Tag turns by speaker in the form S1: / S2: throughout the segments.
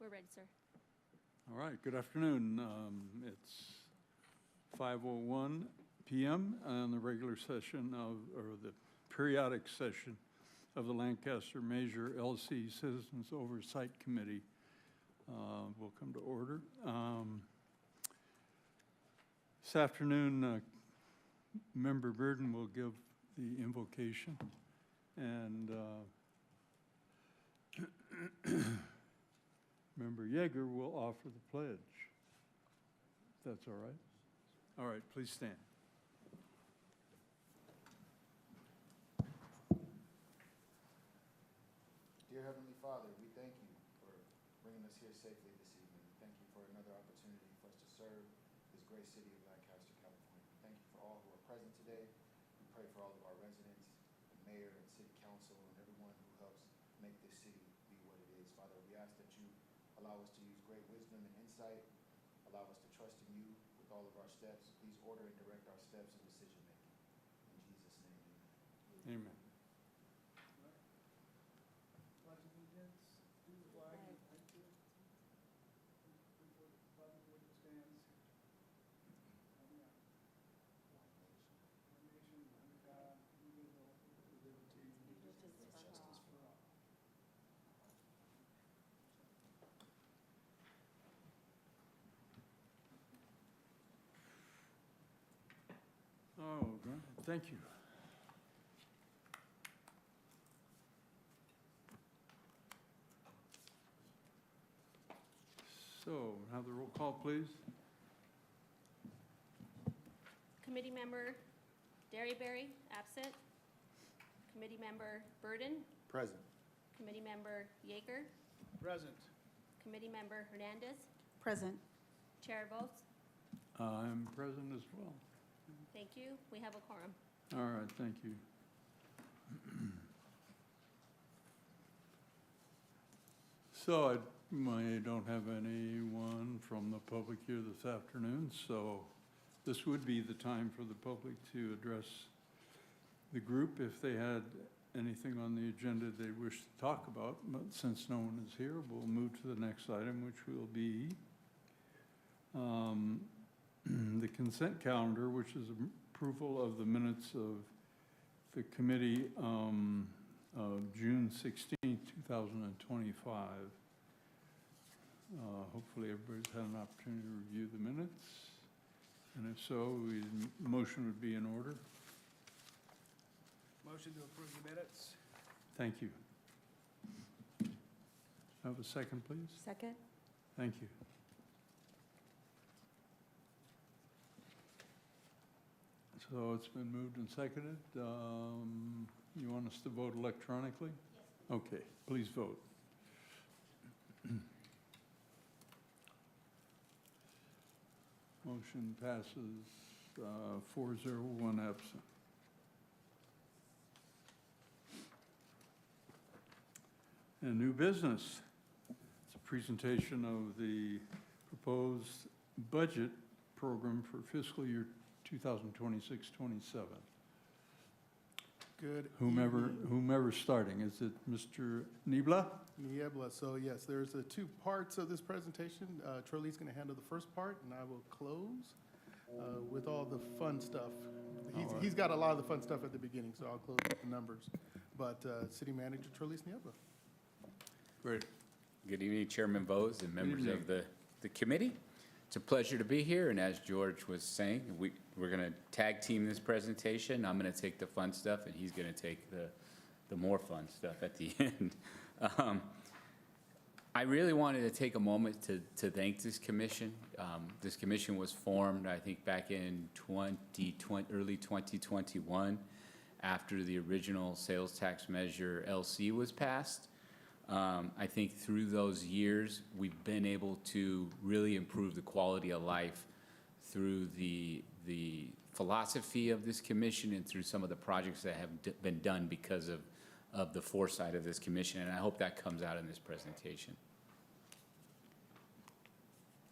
S1: We're ready, sir.
S2: All right, good afternoon. It's 5:01 p.m. on the regular session or the periodic session of the Lancaster Measure LC Citizens Oversight Committee. Will come to order. This afternoon, Member Burden will give the invocation, and Member Yeager will offer the pledge. If that's all right. All right, please stand.
S3: Dear Heavenly Father, we thank you for bringing us here safely this evening. Thank you for another opportunity for us to serve this great city of Lancaster, California. Thank you for all who are present today. We pray for all of our residents, the mayor and city council, and everyone who helps make this city be what it is. Father, we ask that you allow us to use great wisdom and insight. Allow us to trust in you with all of our steps. Please order and direct our steps and decision making. In Jesus' name, amen.
S2: Amen.
S4: Pledge allegiance to the flag of the country, flag of which stands one nation under God, indivisible, with liberty and justice for all.
S2: Oh, great. Thank you. So, have the roll call, please.
S1: Committee Member Derryberry, absent. Committee Member Burden.
S3: Present.
S1: Committee Member Yeager.
S4: Present.
S1: Committee Member Hernandez.
S5: Present.
S1: Chair votes.
S2: I'm present as well.
S1: Thank you. We have a quorum.
S2: All right, thank you. So I don't have anyone from the public here this afternoon, so this would be the time for the public to address the group if they had anything on the agenda they wish to talk about. But since no one is here, we'll move to the next item, which will be the consent calendar, which is approval of the minutes of the committee of June 16, 2025. Hopefully everybody's had an opportunity to review the minutes. And if so, motion would be in order.
S4: Motion to approve the minutes.
S2: Thank you. Have a second, please?
S5: Second.
S2: Thank you. So it's been moved and seconded. You want us to vote electronically? Yes. Okay, please vote. Motion passes 4-0, absent. And new business. It's a presentation of the proposed budget program for fiscal year 2026-27.
S6: Good.
S2: Whomever's starting. Is it Mr. Niebla?
S6: Niebla. So yes, there's two parts of this presentation. Troy's going to handle the first part, and I will close with all the fun stuff. He's got a lot of the fun stuff at the beginning, so I'll close with the numbers. But City Manager Troy Niebla.
S2: Great.
S7: Good evening, Chairman Bowes and members of the committee. It's a pleasure to be here, and as George was saying, we're going to tag team this presentation. I'm going to take the fun stuff, and he's going to take the more fun stuff at the end. I really wanted to take a moment to thank this commission. This commission was formed, I think, back in early 2021, after the original sales tax measure LC was passed. I think through those years, we've been able to really improve the quality of life through the philosophy of this commission and through some of the projects that have been done because of the foresight of this commission, and I hope that comes out in this presentation.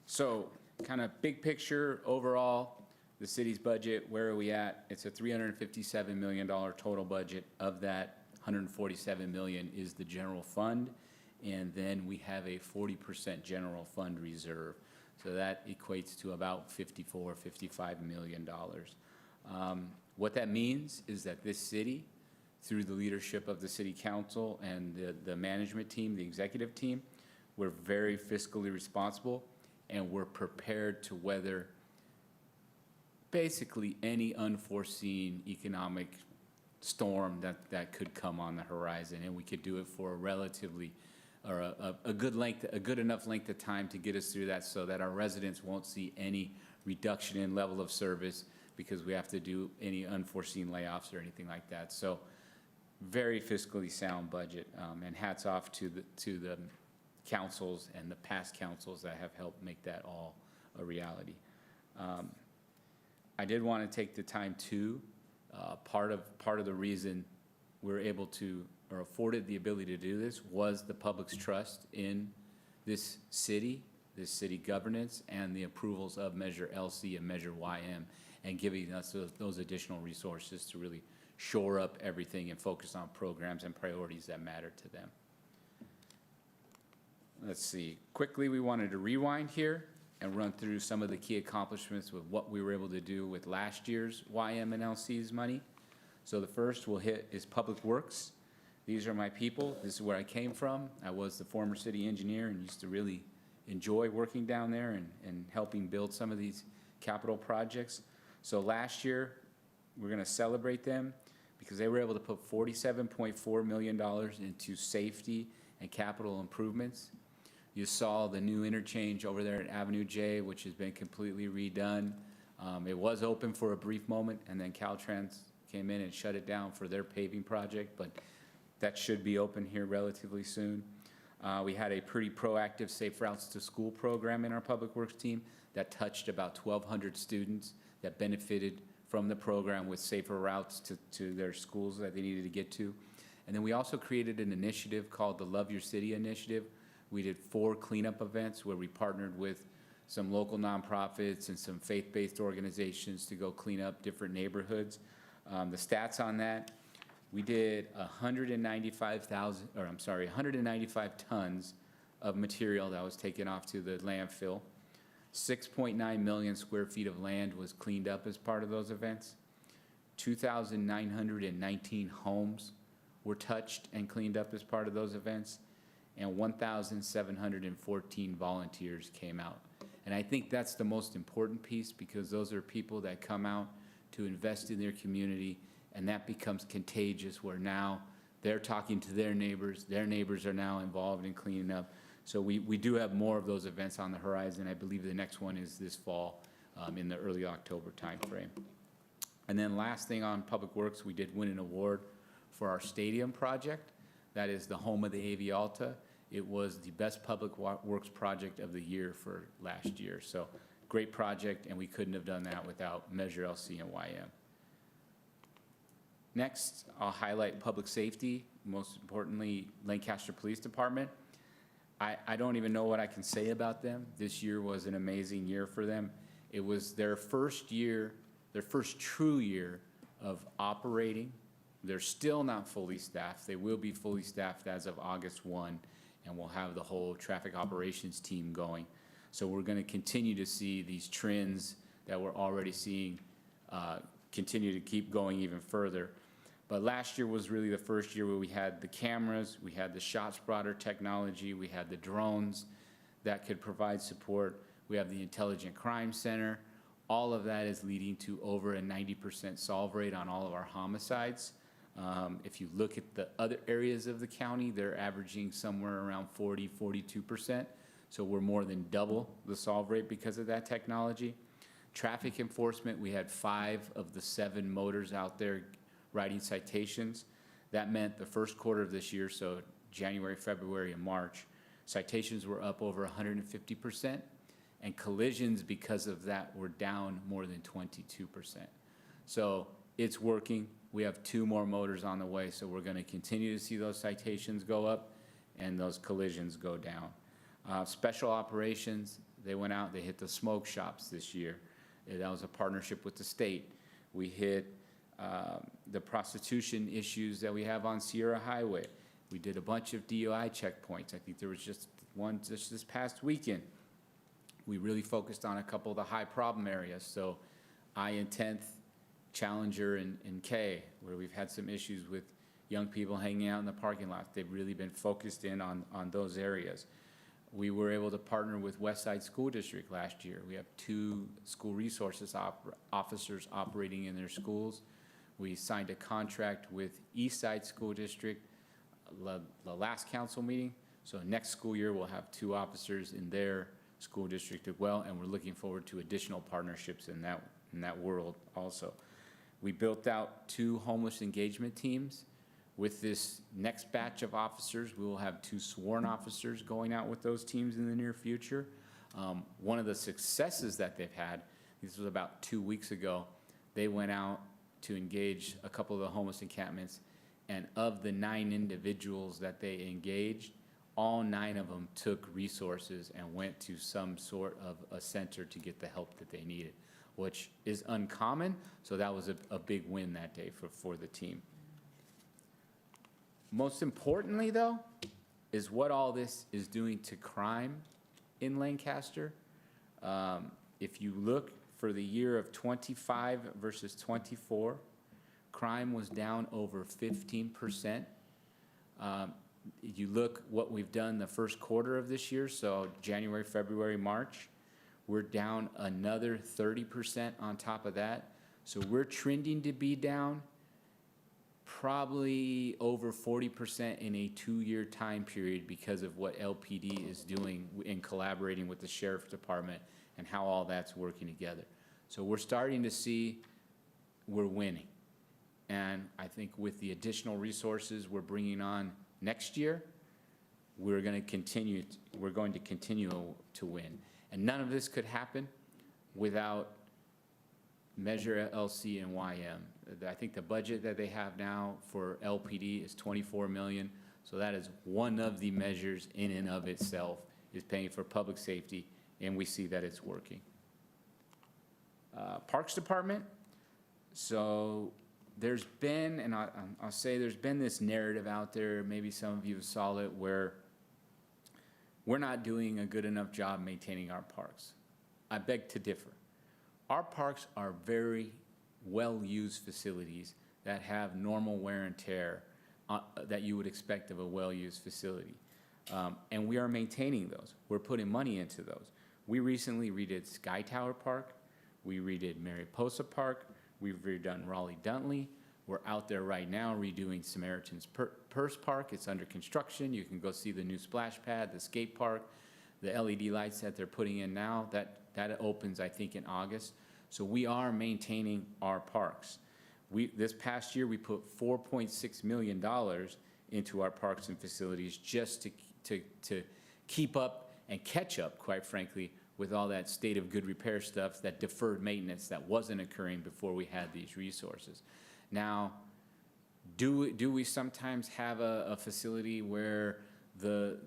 S7: So, kind of big picture overall, the city's budget, where are we at? It's a $357 million total budget. Of that, $147 million is the general fund. and then we have a 40% general fund reserve. So that equates to about $55 million. What that means is that this city, through the leadership of the city council and the management team, the executive team, we're very fiscally responsible, and we're prepared to weather basically any unforeseen economic storm that could come on the horizon, and we could do it for a relatively, or a good enough length of time to get us through that, so that our residents won't see any reduction in level of service because we have to do any unforeseen layoffs or anything like that. So very fiscally sound budget, and hats off to the councils and the past councils that have helped make that all a reality. I did want to take the time to, part of the reason we're able to, or afforded the ability to do this, was the public's trust in this city governance, and the approvals of Measure LC and Measure YM, and giving us those additional resources to really shore up everything and focus on programs and priorities that matter to them. Let's see, quickly we wanted to rewind here and run through some of the key accomplishments with what we were able to do with last year's YM and LC's money. So the first we'll hit is Public Works. These are my people. This is where I came from. I was the former city engineer and used to really enjoy working down there and helping build some of these capital projects. So last year, we're gonna celebrate them because they were able to put $47.4 million into safety and capital improvements. You saw the new interchange over there at Avenue J, which has been completely redone. It was open for a brief moment, and then Caltrans came in and shut it down for their paving project, but that should be open here relatively soon. We had a pretty proactive Safe Routes to School program in our Public Works team that touched about 1,200 students that benefited from the program with safer routes to their schools that they needed to get to. And then we also created an initiative called the Love Your City Initiative. We did 4 cleanup events where we partnered with some local nonprofits and some faith-based organizations to go clean up different neighborhoods. The stats on that, we did 195 tons of material that was taken off to the landfill. 6.9 million square feet of land was cleaned up as part of those events. 2,919 homes were touched and cleaned up as part of those events. And 1,714 volunteers came out. And I think that's the most important piece, because those are people that come out to invest in their community, and that becomes contagious, where now they're talking to their neighbors are now involved in cleaning up. So we do have more of those events on the horizon. I believe the next one is this fall, in the early October timeframe. And then last thing on Public Works, we did win an award for our stadium project. That is the home of the Avialta. It was the best public works project of the year for last year. So great project, and we couldn't have done that without Measure LC and YM. Next, I'll highlight public safety, most importantly, Lancaster Police Department. I don't even know what I can say about them. This year was an amazing year for them. It was their first year, their first true year of operating. They're still not fully staffed. They will be fully staffed as of August 1, and we'll have the whole traffic operations team going. So we're going to continue to see these trends that we're already seeing continue to keep going even further. But last year was really the first year where we had the cameras, we had the ShotSpotter technology, we had the drones that could provide support. We have the Intelligent Crime Center. All of that is leading to over a 90% solve rate on all of our homicides. If you look at the other areas of the county, they're averaging somewhere around 42%. So we're more than double the solve rate because of that technology. Traffic enforcement, we had 5 of the 7 motors out there writing citations. That meant the first quarter of this year, so January, February, and March, citations were up over 150%, and collisions because of that were down more than 22%. So it's working. We have 2 more motors on the way, so we're going to continue to see those citations go up and those collisions go down. Special operations, they went out, they hit the smoke shops this year. That was a partnership with the state. We hit the prostitution issues that we have on Sierra Highway. We did a bunch of DUI checkpoints. I think there was just one just this past weekend. We really focused on a couple of the high problem areas. So I and 10th, Challenger and K, where we've had some issues with young people hanging out in the parking lot. They've really been focused in on those areas. We were able to partner with Westside School District last year. We have 2 school resources officers operating in their schools. We signed a contract with Eastside School District the last council meeting. So next school year, we'll have 2 officers in their school district as well, and we're looking forward to additional partnerships in that world also. We built out 2 homeless engagement teams. With this next batch of officers, we will have 2 sworn officers going out with those teams in the near future. One of the successes that they've had, this was about 2 weeks ago, they went out to engage a couple of the homeless encampments, and of the 9 individuals that they engaged, all 9 of them took resources and went to some sort of a center to get the help that they needed, which is uncommon, so that was a big win that day for the team. Most importantly, though, is what all this is doing to crime in Lancaster. If you look for the year of 25 versus 24, crime was down over 15%. You look what we've done the first quarter of this year, so January, February, March, we're down another 30% on top of that. So we're trending to be down probably over 40% in a 2-year time period because of what LPD is doing in collaborating with the Sheriff's Department and how all that's working together. So we're starting to see we're winning. And I think with the additional resources we're bringing on next year, we're going to continue to win. And none of this could happen without Measure LC and YM. I think the budget that they have now for LPD is $24 million. So that is one of the measures in and of itself is paying for public safety, and we see that it's working. Parks Department. So there's been, and I'll say there's been this narrative out there, maybe some of you saw it, where we're not doing a good enough job maintaining our parks. I beg to differ. Our parks are very well-used facilities that have normal wear and tear that you would expect of a well-used facility. And we are maintaining those. We're putting money into those. We recently redid Sky Tower Park. We redid Mariposa Park. We've redone Raleigh-Duntley. We're out there right now redoing Samaritan's Purse Park. It's under construction. You can go see the new splash pad, the skate park, the LED lights that they're putting in now. That opens, I think, in August. So we are maintaining our parks. This past year, we put $4.6 million into our parks and facilities just to keep up and catch up, quite frankly, with all that state of good repair stuff, that deferred maintenance that wasn't occurring before we had these resources. Now, do we sometimes have a facility where the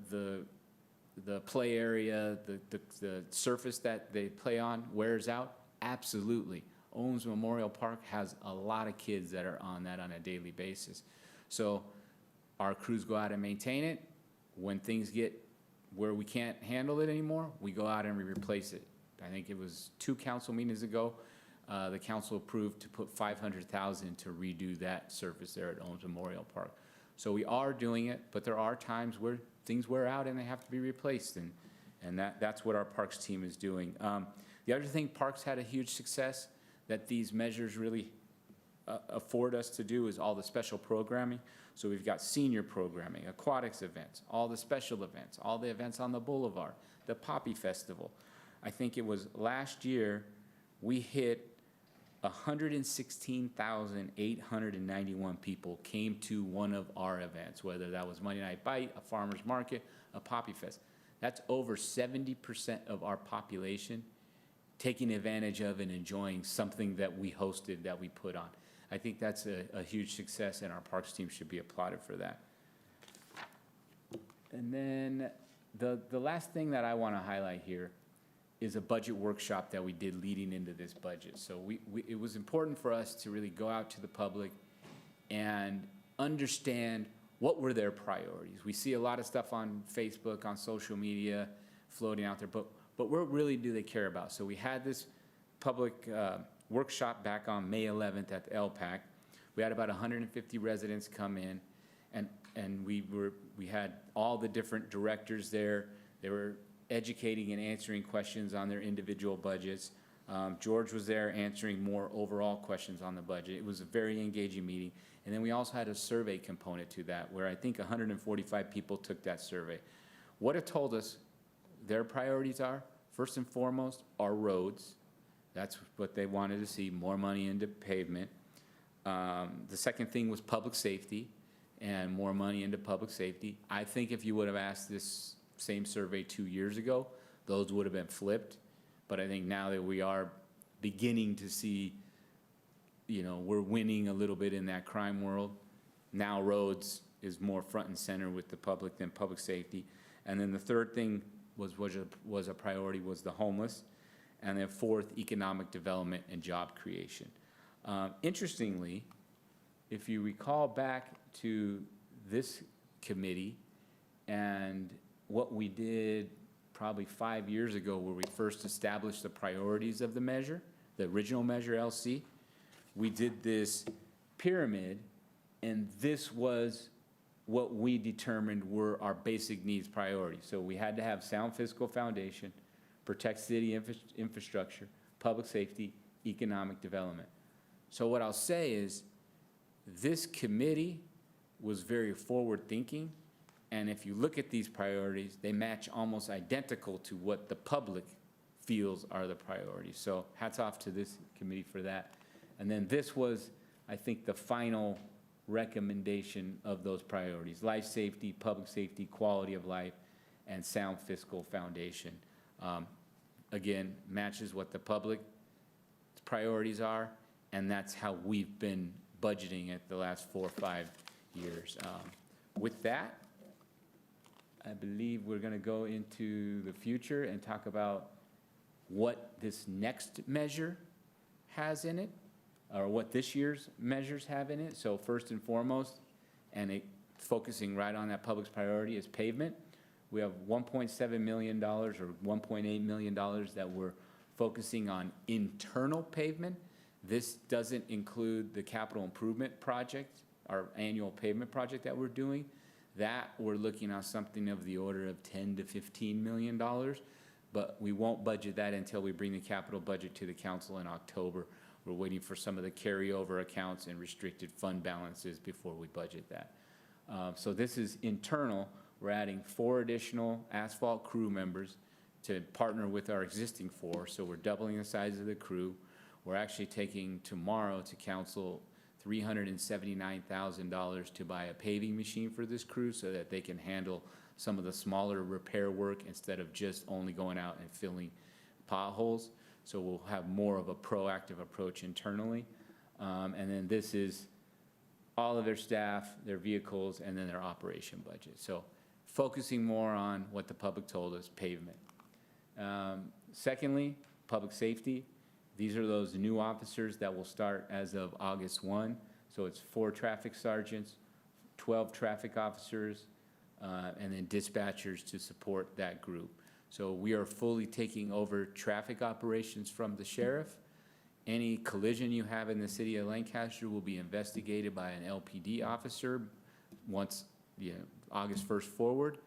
S7: play area, the surface that they play on wears out? Absolutely. Owens Memorial Park has a lot of kids that are on that on a daily basis. So our crews go out and maintain it. When things get where we can't handle it anymore, we go out and we replace it. I think it was 2 council meetings ago, the council approved to put $500,000 to redo that surface there at Owens Memorial Park. So we are doing it, but there are times where things wear out and they have to be replaced, and that's what our parks team is doing. The other thing parks had a huge success that these measures really afford us to do is all the special programming. So we've got senior programming, aquatics events, all the special events, all the events on the boulevard, the Poppy Festival. I think it was last year we hit 116,891 people came to one of our events, whether that was Monday Night Bite, a farmer's market, a Poppy Fest. That's over 70% of our population taking advantage of and enjoying something that we hosted, that we put on. I think that's a huge success, and our parks team should be applauded for that. And then the last thing that I want to highlight here is a budget workshop that we did leading into this budget. So it was important for us to really go out to the public and understand what were their priorities? We see a lot of stuff on Facebook, on social media, floating out there, but what really do they care about? So we had this public workshop back on May 11th at the LPAC. We had about 150 residents come in, and we had all the different directors there. They were educating and answering questions on their individual budgets. George was there answering more overall questions on the budget. It was a very engaging meeting. And then we also had a survey component to that, where I think 145 people took that survey. What it told us their priorities are, first and foremost, are roads. That's what they wanted to see, more money into pavement. The second thing was public safety, and more money into public safety. I think if you would have asked this same survey 2 years ago, those would have been flipped. But I think now that we are beginning to see, we're winning a little bit in that crime world, now roads is more front and center with the public than public safety. And then the third thing was a priority was the homeless. And then fourth, economic development and job creation. Interestingly, if you recall back to this committee and what we did probably 5 years ago, where we first established the priorities of the measure, the original measure LC, we did this pyramid, and this was what we determined were our basic needs priorities. So we had to have sound fiscal foundation, protect city infrastructure, public safety, economic development. So what I'll say is, this committee was very forward-thinking, and if you look at these priorities, they match almost identical to what the public feels are the priorities. So hats off to this committee for that. And then this was, I think, the final recommendation of those priorities: life safety, public safety, quality of life, and sound fiscal foundation. Again, matches what the public priorities are, and that's how we've been budgeting it the last 4 or 5 years. With that, I believe we're going to go into the future and talk about what this next measure has in it, or what this year's measures have in it. So first and foremost, and focusing right on that public's priority, is pavement. We have $1.7 million or $1.8 million that we're focusing on internal pavement. This doesn't include the capital improvement project, our annual pavement project that we're doing. That we're looking at something of the order of $10 to $15 million, but we won't budget that until we bring the capital budget to the council in October. We're waiting for some of the carryover accounts and restricted fund balances before we budget that. So this is internal. We're adding 4 additional asphalt crew members to partner with our existing 4, so we're doubling the size of the crew. We're actually taking tomorrow to council $379,000 to buy a paving machine for this crew so that they can handle some of the smaller repair work instead of just only going out and filling potholes. So we'll have more of a proactive approach internally. And then this is all of their staff, their vehicles, and then their operation budget. So focusing more on what the public told us, pavement. Secondly, public safety. These are those new officers that will start as of August 1. So it's 4 traffic sergeants, 12 traffic officers, and then dispatchers to support that group. So we are fully taking over traffic operations from the sheriff. Any collision you have in the city of Lancaster will be investigated by an LPD officer once August 1st forward.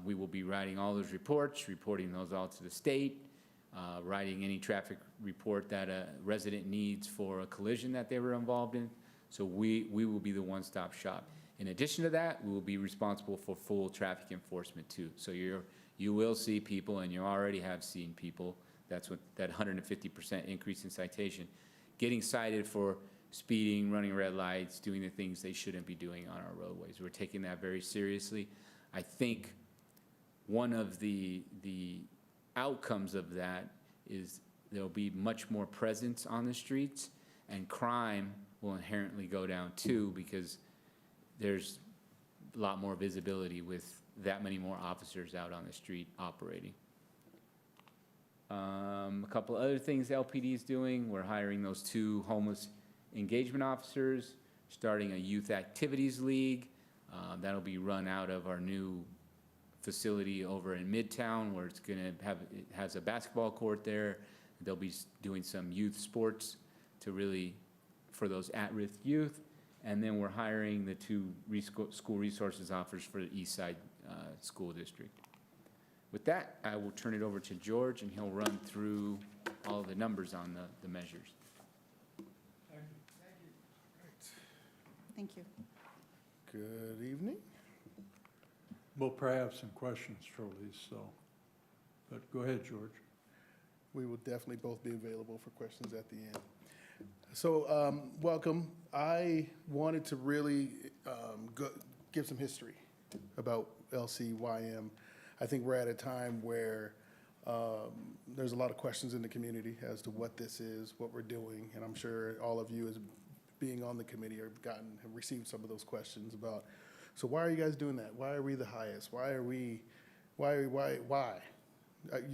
S7: We will be writing all those reports, reporting those all to the state, writing any traffic report that a resident needs for a collision that they were involved in. So we will be the one-stop shop. In addition to that, we will be responsible for full traffic enforcement too. So you will see people, and you already have seen people, that's what that 150% increase in citation, getting cited for speeding, running red lights, doing the things they shouldn't be doing on our roadways. We're taking that very seriously. I think one of the outcomes of that is there'll be much more presence on the streets, and crime will inherently go down too, because there's a lot more visibility with that many more officers out on the street operating. A couple other things LPD is doing. We're hiring those 2 homeless engagement officers, starting a youth activities league. That'll be run out of our new facility over in Midtown, where it's gonna have, it has a basketball court there. They'll be doing some youth sports to really, for those at-risk youth. And then we're hiring the two school resources officers for the East Side School District. With that, I will turn it over to George, and he'll run through all the numbers on the measures.
S5: Thank you.
S6: Good evening.
S2: We'll probably have some questions, Charlize, so, but go ahead, George.
S6: We will definitely both be available for questions at the end. So, welcome. I wanted to really give some history about LCYM. I think we're at a time where there's a lot of questions in the community as to what this is, what we're doing, and I'm sure all of you, as being on the committee, have received some of those questions about, so why are you guys doing that? Why are we the highest? Why? You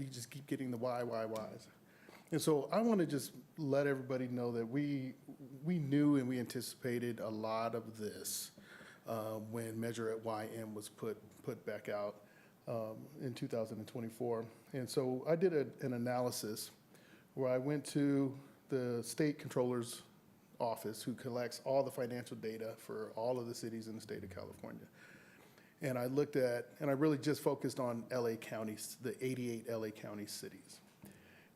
S6: just keep getting the whys. And so I want to just let everybody know that we knew and we anticipated a lot of this when Measure at YM was put back out in 2024. And so I did an analysis where I went to the state controller's office, who collects all the financial data for all of the cities in the state of California. And I looked at, and I really just focused on LA counties, the 88 LA county cities.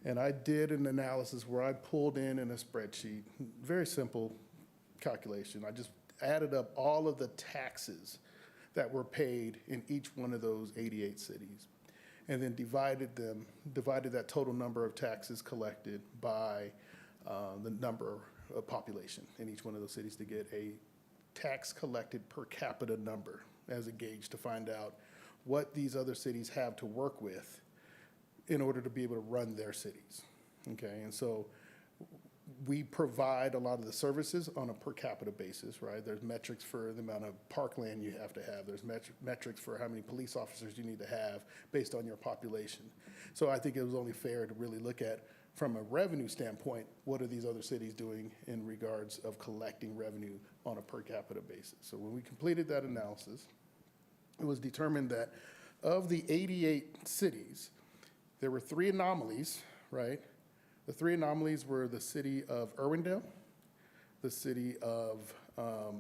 S6: And I did an analysis where I pulled in a spreadsheet, very simple calculation. I just added up all of the taxes that were paid in each one of those 88 cities, and then divided that total number of taxes collected by the number of population in each one of those cities to get a tax collected per capita number as a gauge to find out what these other cities have to work with in order to be able to run their cities, okay? And so we provide a lot of the services on a per capita basis, right? There's metrics for the amount of parkland you have to have. There's metrics for how many police officers you need to have based on your population. So I think it was only fair to really look at, from a revenue standpoint, what are these other cities doing in regards of collecting revenue on a per capita basis? So when we completed that analysis, it was determined that of the 88 cities, there were 3 anomalies, right? The 3 anomalies were the city of Irwindale, the city of, oh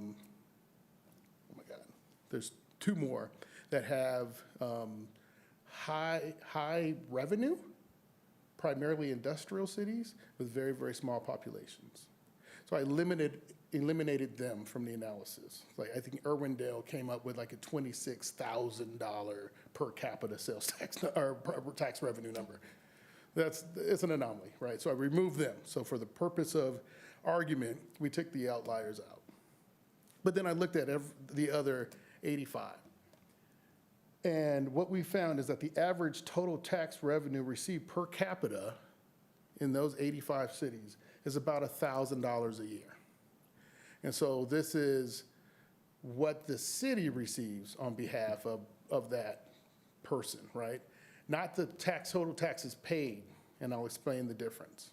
S6: my God, there's 2 more that have high revenue, primarily industrial cities with very, very small populations. So I eliminated them from the analysis. Like, I think Irwindale came up with like a $26,000 per capita sales tax or tax revenue number. It's an anomaly, right? So I removed them. So for the purpose of argument, we took the outliers out. But then I looked at the other 85. And what we found is that the average total tax revenue received per capita in those 85 cities is about $1,000 a year. And so this is what the city receives on behalf of that person, right? Not the total taxes paid, and I'll explain the difference.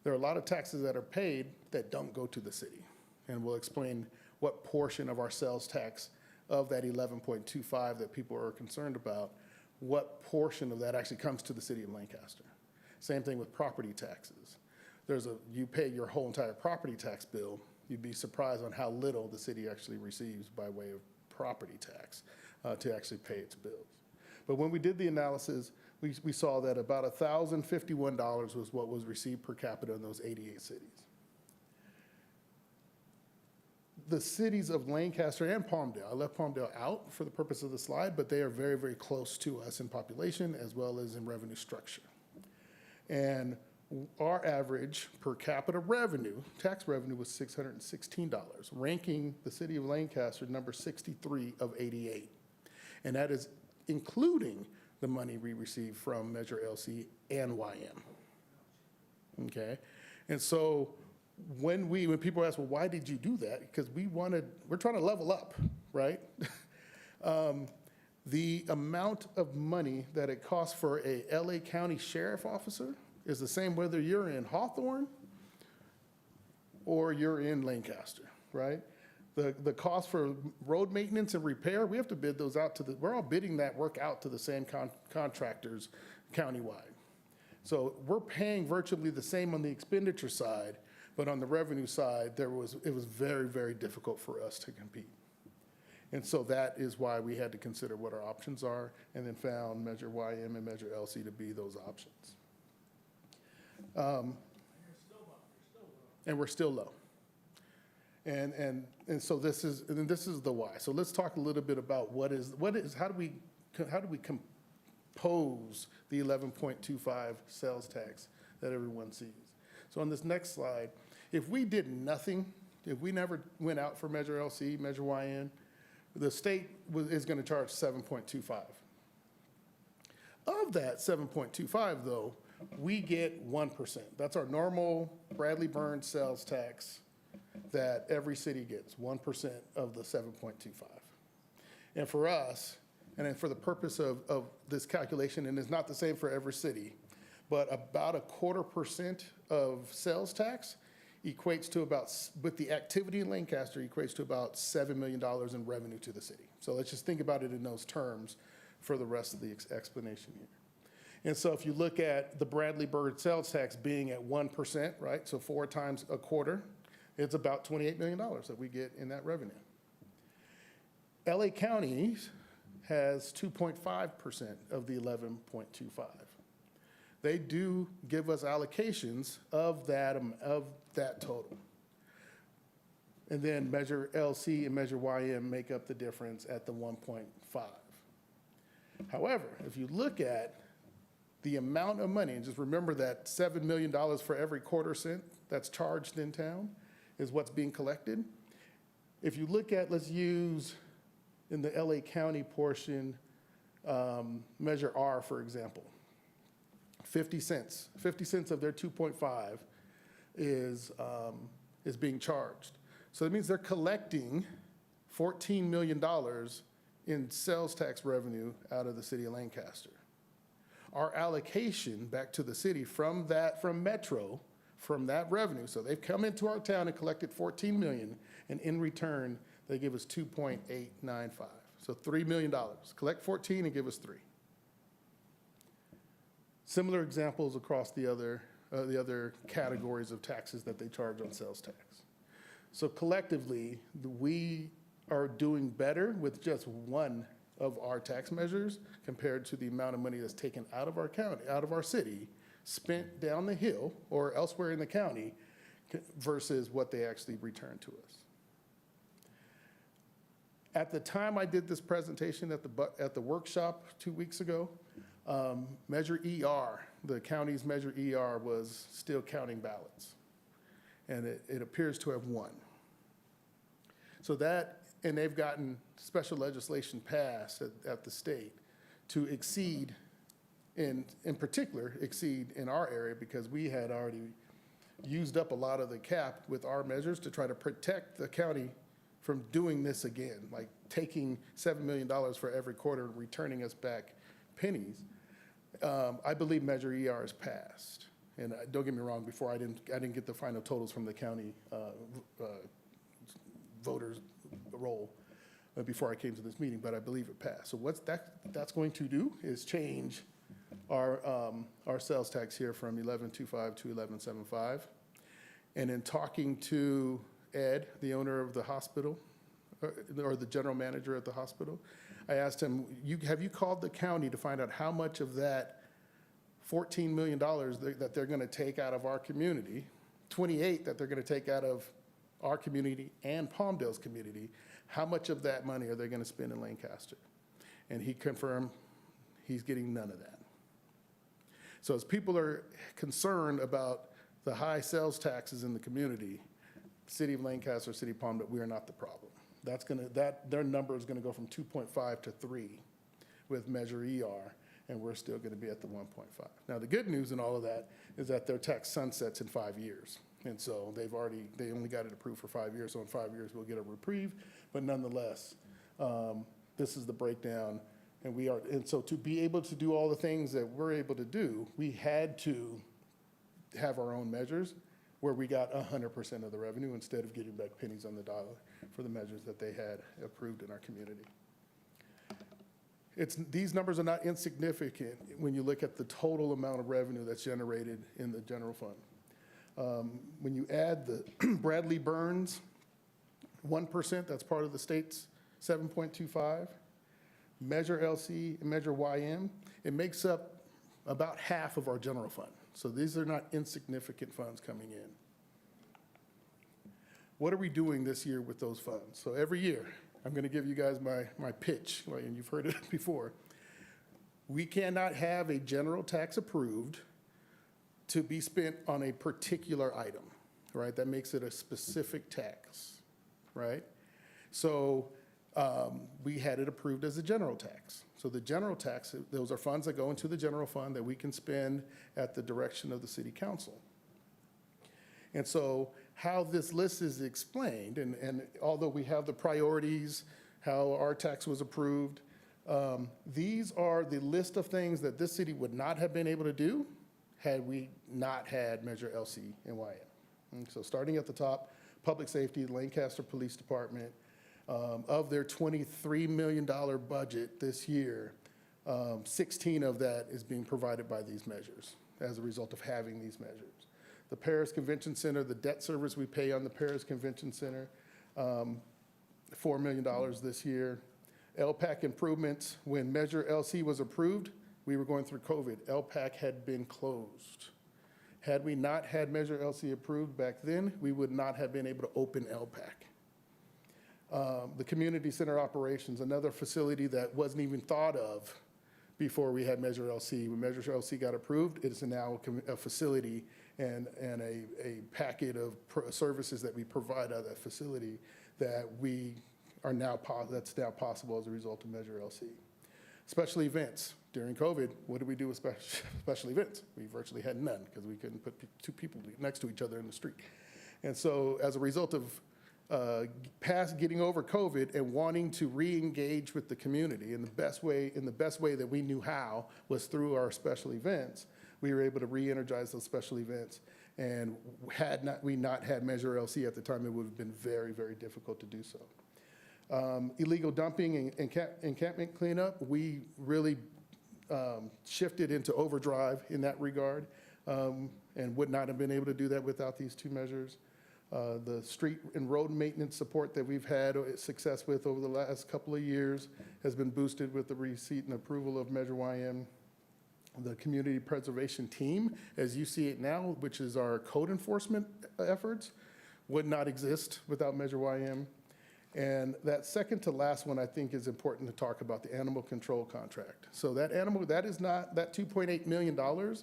S6: There are a lot of taxes that are paid that don't go to the city, and we'll explain what portion of our sales tax of that 11.25 that people are concerned about, what portion of that actually comes to the city of Lancaster. Same thing with property taxes. You pay your whole entire property tax bill, you'd be surprised on how little the city actually receives by way of property tax to actually pay its bills. But when we did the analysis, we saw that about $1,051 was what was received per capita in those 88 cities. The cities of Lancaster and Palmdale, I left Palmdale out for the purpose of the slide, but they are very, very close to us in population as well as in revenue structure. And our average per capita revenue, tax revenue, was $616, ranking the city of Lancaster number 63 of 88. And that is including the money we receive from Measure LC and YM. Okay? And so when people ask, well, why did you do that? Because we're trying to level up, right? The amount of money that it costs for a LA County sheriff officer is the same whether you're in Hawthorne or you're in Lancaster, right? The cost for road maintenance and repair, we have to bid those out we're all bidding that work out to the same contractors countywide. So we're paying virtually the same on the expenditure side, but on the revenue side, it was very, very difficult for us to compete. And so that is why we had to consider what our options are, and then found Measure YM and Measure LC to be those options. And we're still low. And so this is the why. So let's talk a little bit about how do we compose the 11.25 sales tax that everyone sees. So on this next slide, if we did nothing, if we never went out for Measure LC, Measure YN, the state is going to charge 7.25. Of that 7.25, though, we get 1%. That's our normal Bradley Burns sales tax that every city gets, 1% of the 7.25. And for us, and then for the purpose of this calculation, and it's not the same for every city, but about 0.25% of sales tax equates to about, with the activity in Lancaster, equates to about $7 million in revenue to the city. So let's just think about it in those terms for the rest of the explanation here. And so if you look at the Bradley Bird sales tax being at 1%, right? So 4 times a quarter, it's about $28 million that we get in that revenue. LA County has 2.5% of the 11.25. They do give us allocations of that total. And then Measure LC and Measure YM make up the difference at the 1.5. However, if you look at the amount of money, and just remember that $7 million for every quarter cent that's charged in town is what's being collected. If you look at, let's use in the LA County portion, Measure R, for example. 50 cents. 50 cents of their 2.5 is being charged. So that means they're collecting $14 million in sales tax revenue out of the city of Lancaster. Our allocation back to the city from Metro, from that revenue, so they've come into our town and collected $14 million, and in return, they give us 2.895. So $3 million. Collect 14 and give us 3. Similar examples across the other categories of taxes that they charge on sales tax. So collectively, we are doing better with just one of our tax measures compared to the amount of money that's taken out of our county, out of our city, spent down the hill or elsewhere in the county versus what they actually return to us. At the time I did this presentation at the workshop 2 weeks ago, Measure ER, the county's Measure ER was still counting ballots. And it appears to have won. So that, and they've gotten special legislation passed at the state to exceed, in particular, exceed in our area because we had already used up a lot of the cap with our measures to try to protect the county from doing this again, like taking $7 million for every quarter and returning us back pennies. I believe Measure ER is passed. And don't get me wrong, before I didn't get the final totals from the county voters roll before I came to this meeting, but I believe it passed. So what that's going to do is change our sales tax here from 11.25 to 11.75. And in talking to Ed, the owner of the hospital, or the general manager at the hospital, I asked him, have you called the county to find out how much of that $14 million that they're going to take out of our community, 28 that they're going to take out of our community and Palmdale's community, how much of that money are they going to spend in Lancaster? And he confirmed he's getting none of that. So as people are concerned about the high sales taxes in the community, City of Lancaster, City of Palmdale, we are not the problem. Their number is going to go from 2.5 to 3 with Measure ER, and we're still going to be at the 1.5. Now, the good news in all of that is that their tax sunsets in 5 years. And so they only got it approved for 5 years, so in 5 years we'll get a reprieve. But nonetheless, this is the breakdown. And so to be able to do all the things that we're able to do, we had to have our own measures where we got 100% of the revenue instead of getting back pennies on the dollar. for the measures that they had approved in our community. These numbers are not insignificant when you look at the total amount of revenue that's generated in the general fund. When you add the Bradley Burns 1%, that's part of the state's 7.25, Measure LC and Measure YM, it makes up about half of our general fund. So these are not insignificant funds coming in. What are we doing this year with those funds? So every year, I'm going to give you guys my pitch, and you've heard it before. We cannot have a general tax approved to be spent on a particular item, right? That makes it a specific tax, right? So we had it approved as a general tax. So the general tax, those are funds that go into the general fund that we can spend at the direction of the city council. And so how this list is explained, and although we have the priorities, how our tax was approved, these are the list of things that this city would not have been able to do had we not had Measure LC and YM. And so starting at the top, public safety, Lancaster Police Department, of their $23 million budget this year, 16 of that is being provided by these measures as a result of having these measures. The Paris Convention Center, the debt service we pay on the Paris Convention Center, $4 million this year. LPAC improvements, when Measure LC was approved, we were going through COVID. LPAC had been closed. Had we not had Measure LC approved back then, we would not have been able to open LPAC. The community center operations, another facility that wasn't even thought of before we had Measure LC. When Measure LC got approved, it is now a facility and a packet of services that we provide out of that facility that we are now, that's now possible as a result of Measure LC. Special events. During COVID, what did we do with special events? We virtually had none because we couldn't put two people next to each other in the street. And so as a result of getting over COVID and wanting to re-engage with the community in the best way that we knew how was through our special events, we were able to re-energize those special events. And had we not had Measure LC at the time, it would have been very, very difficult to do so. Illegal dumping and encampment cleanup, we really shifted into overdrive in that regard, and would not have been able to do that without these two measures. The street and road maintenance support that we've had success with over the last couple of years has been boosted with the receipt and approval of Measure YM. The community preservation team, as you see it now, which is our code enforcement efforts, would not exist without Measure YM. And that second to last one, I think, is important to talk about, the animal control contract. So that $2.8 million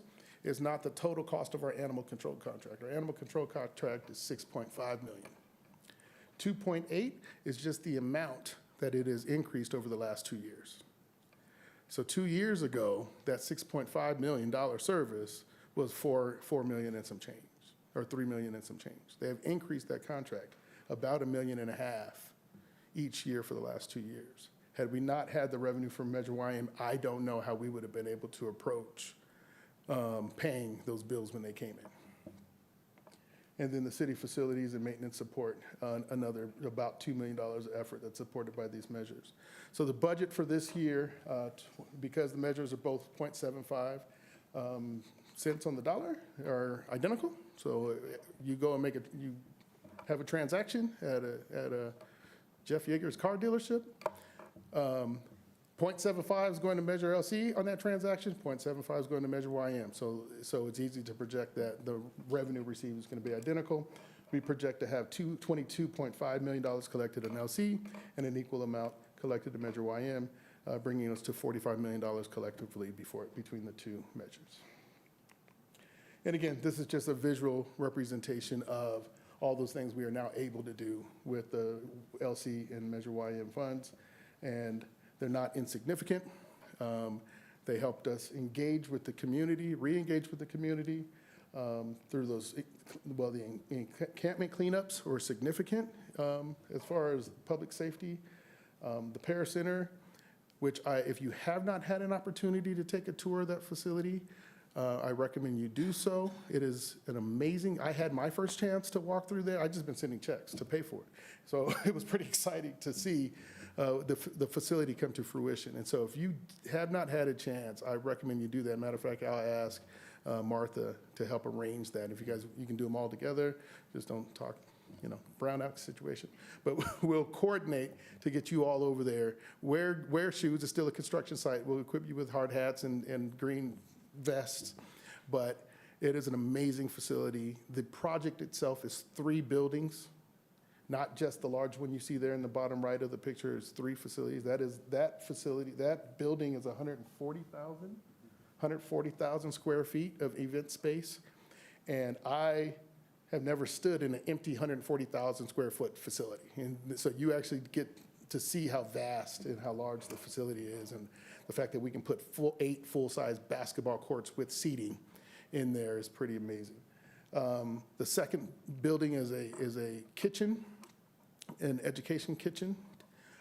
S6: is not the total cost of our animal control contract. Our animal control contract is $6.5 million. 2.8 is just the amount that it has increased over the last 2 years. So 2 years ago, that $6.5 million service was $4 million and some change, or $3 million and some change. They have increased that contract about $1.5 million each year for the last 2 years. Had we not had the revenue from Measure YM, I don't know how we would have been able to approach paying those bills when they came in. And then the city facilities and maintenance support, another about $2 million of effort that's supported by these measures. So the budget for this year, because the measures are both 0.75 cents on the dollar, are identical. So you go and you have a transaction at a Jeff Yeager's car dealership. 0.75 is going to Measure LC on that transaction, 0.75 is going to Measure YM. So it's easy to project that the revenue received is going to be identical. We project to have $22.5 million collected in LC and an equal amount collected to Measure YM, bringing us to $45 million collectively between the two measures. And again, this is just a visual representation of all those things we are now able to do with the LC and Measure YM funds. And they're not insignificant. They helped us engage with the community, re-engage with the community through those, well, the encampment cleanups were significant as far as public safety. The Paris Center, which if you have not had an opportunity to take a tour of that facility, I recommend you do so. It is an amazing, I had my first chance to walk through there. I've just been sending checks to pay for it. So it was pretty exciting to see the facility come to fruition. And so if you have not had a chance, I recommend you do that. Matter of fact, I'll ask Martha to help arrange that. If you guys, you can do them all together, just don't talk, brownout situation. But we'll coordinate to get you all over there. Wear shoes. It's still a construction site. We'll equip you with hard hats and green vests. But it is an amazing facility. The project itself is 3 buildings, not just the large one you see there in the bottom right of the picture. Is 3 facilities. That facility, that building is 140,000 square feet of event space. And I have never stood in an empty 140,000 square foot facility. And so you actually get to see how vast and how large the facility is, and the fact that we can put 8 full-size basketball courts with seating in there is pretty amazing. The second building is a kitchen, an education kitchen